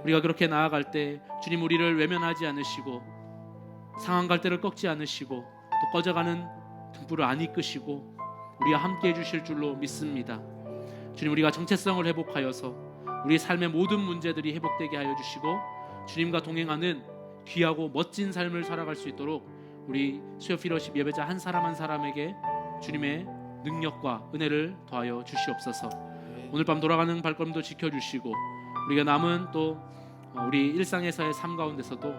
우리가 그렇게 나아갈 때 주님 우리를 외면하지 않으시고 상한 갈대를 꺾지 않으시고 또 꺼져가는 등불을 안 이끄시고 우리와 함께 해주실 줄로 믿습니다. 주님, 우리가 정체성을 회복하여서 우리의 삶의 모든 문제들이 회복되게 하여 주시고 주님과 동행하는 귀하고 멋진 삶을 살아갈 수 있도록 우리 수요 피러십 예배자 한 사람 한 사람에게 주님의 능력과 은혜를 더하여 주시옵소서. 오늘 밤 돌아가는 발걸음도 지켜주시고 우리가 남은 또 우리 일상에서의 삶 가운데서도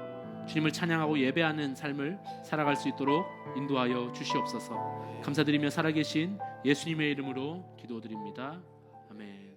주님을 찬양하고 예배하는 삶을 살아갈 수 있도록 인도하여 주시옵소서. 감사드리며 살아계신 예수님의 이름으로 기도드립니다. 아멘.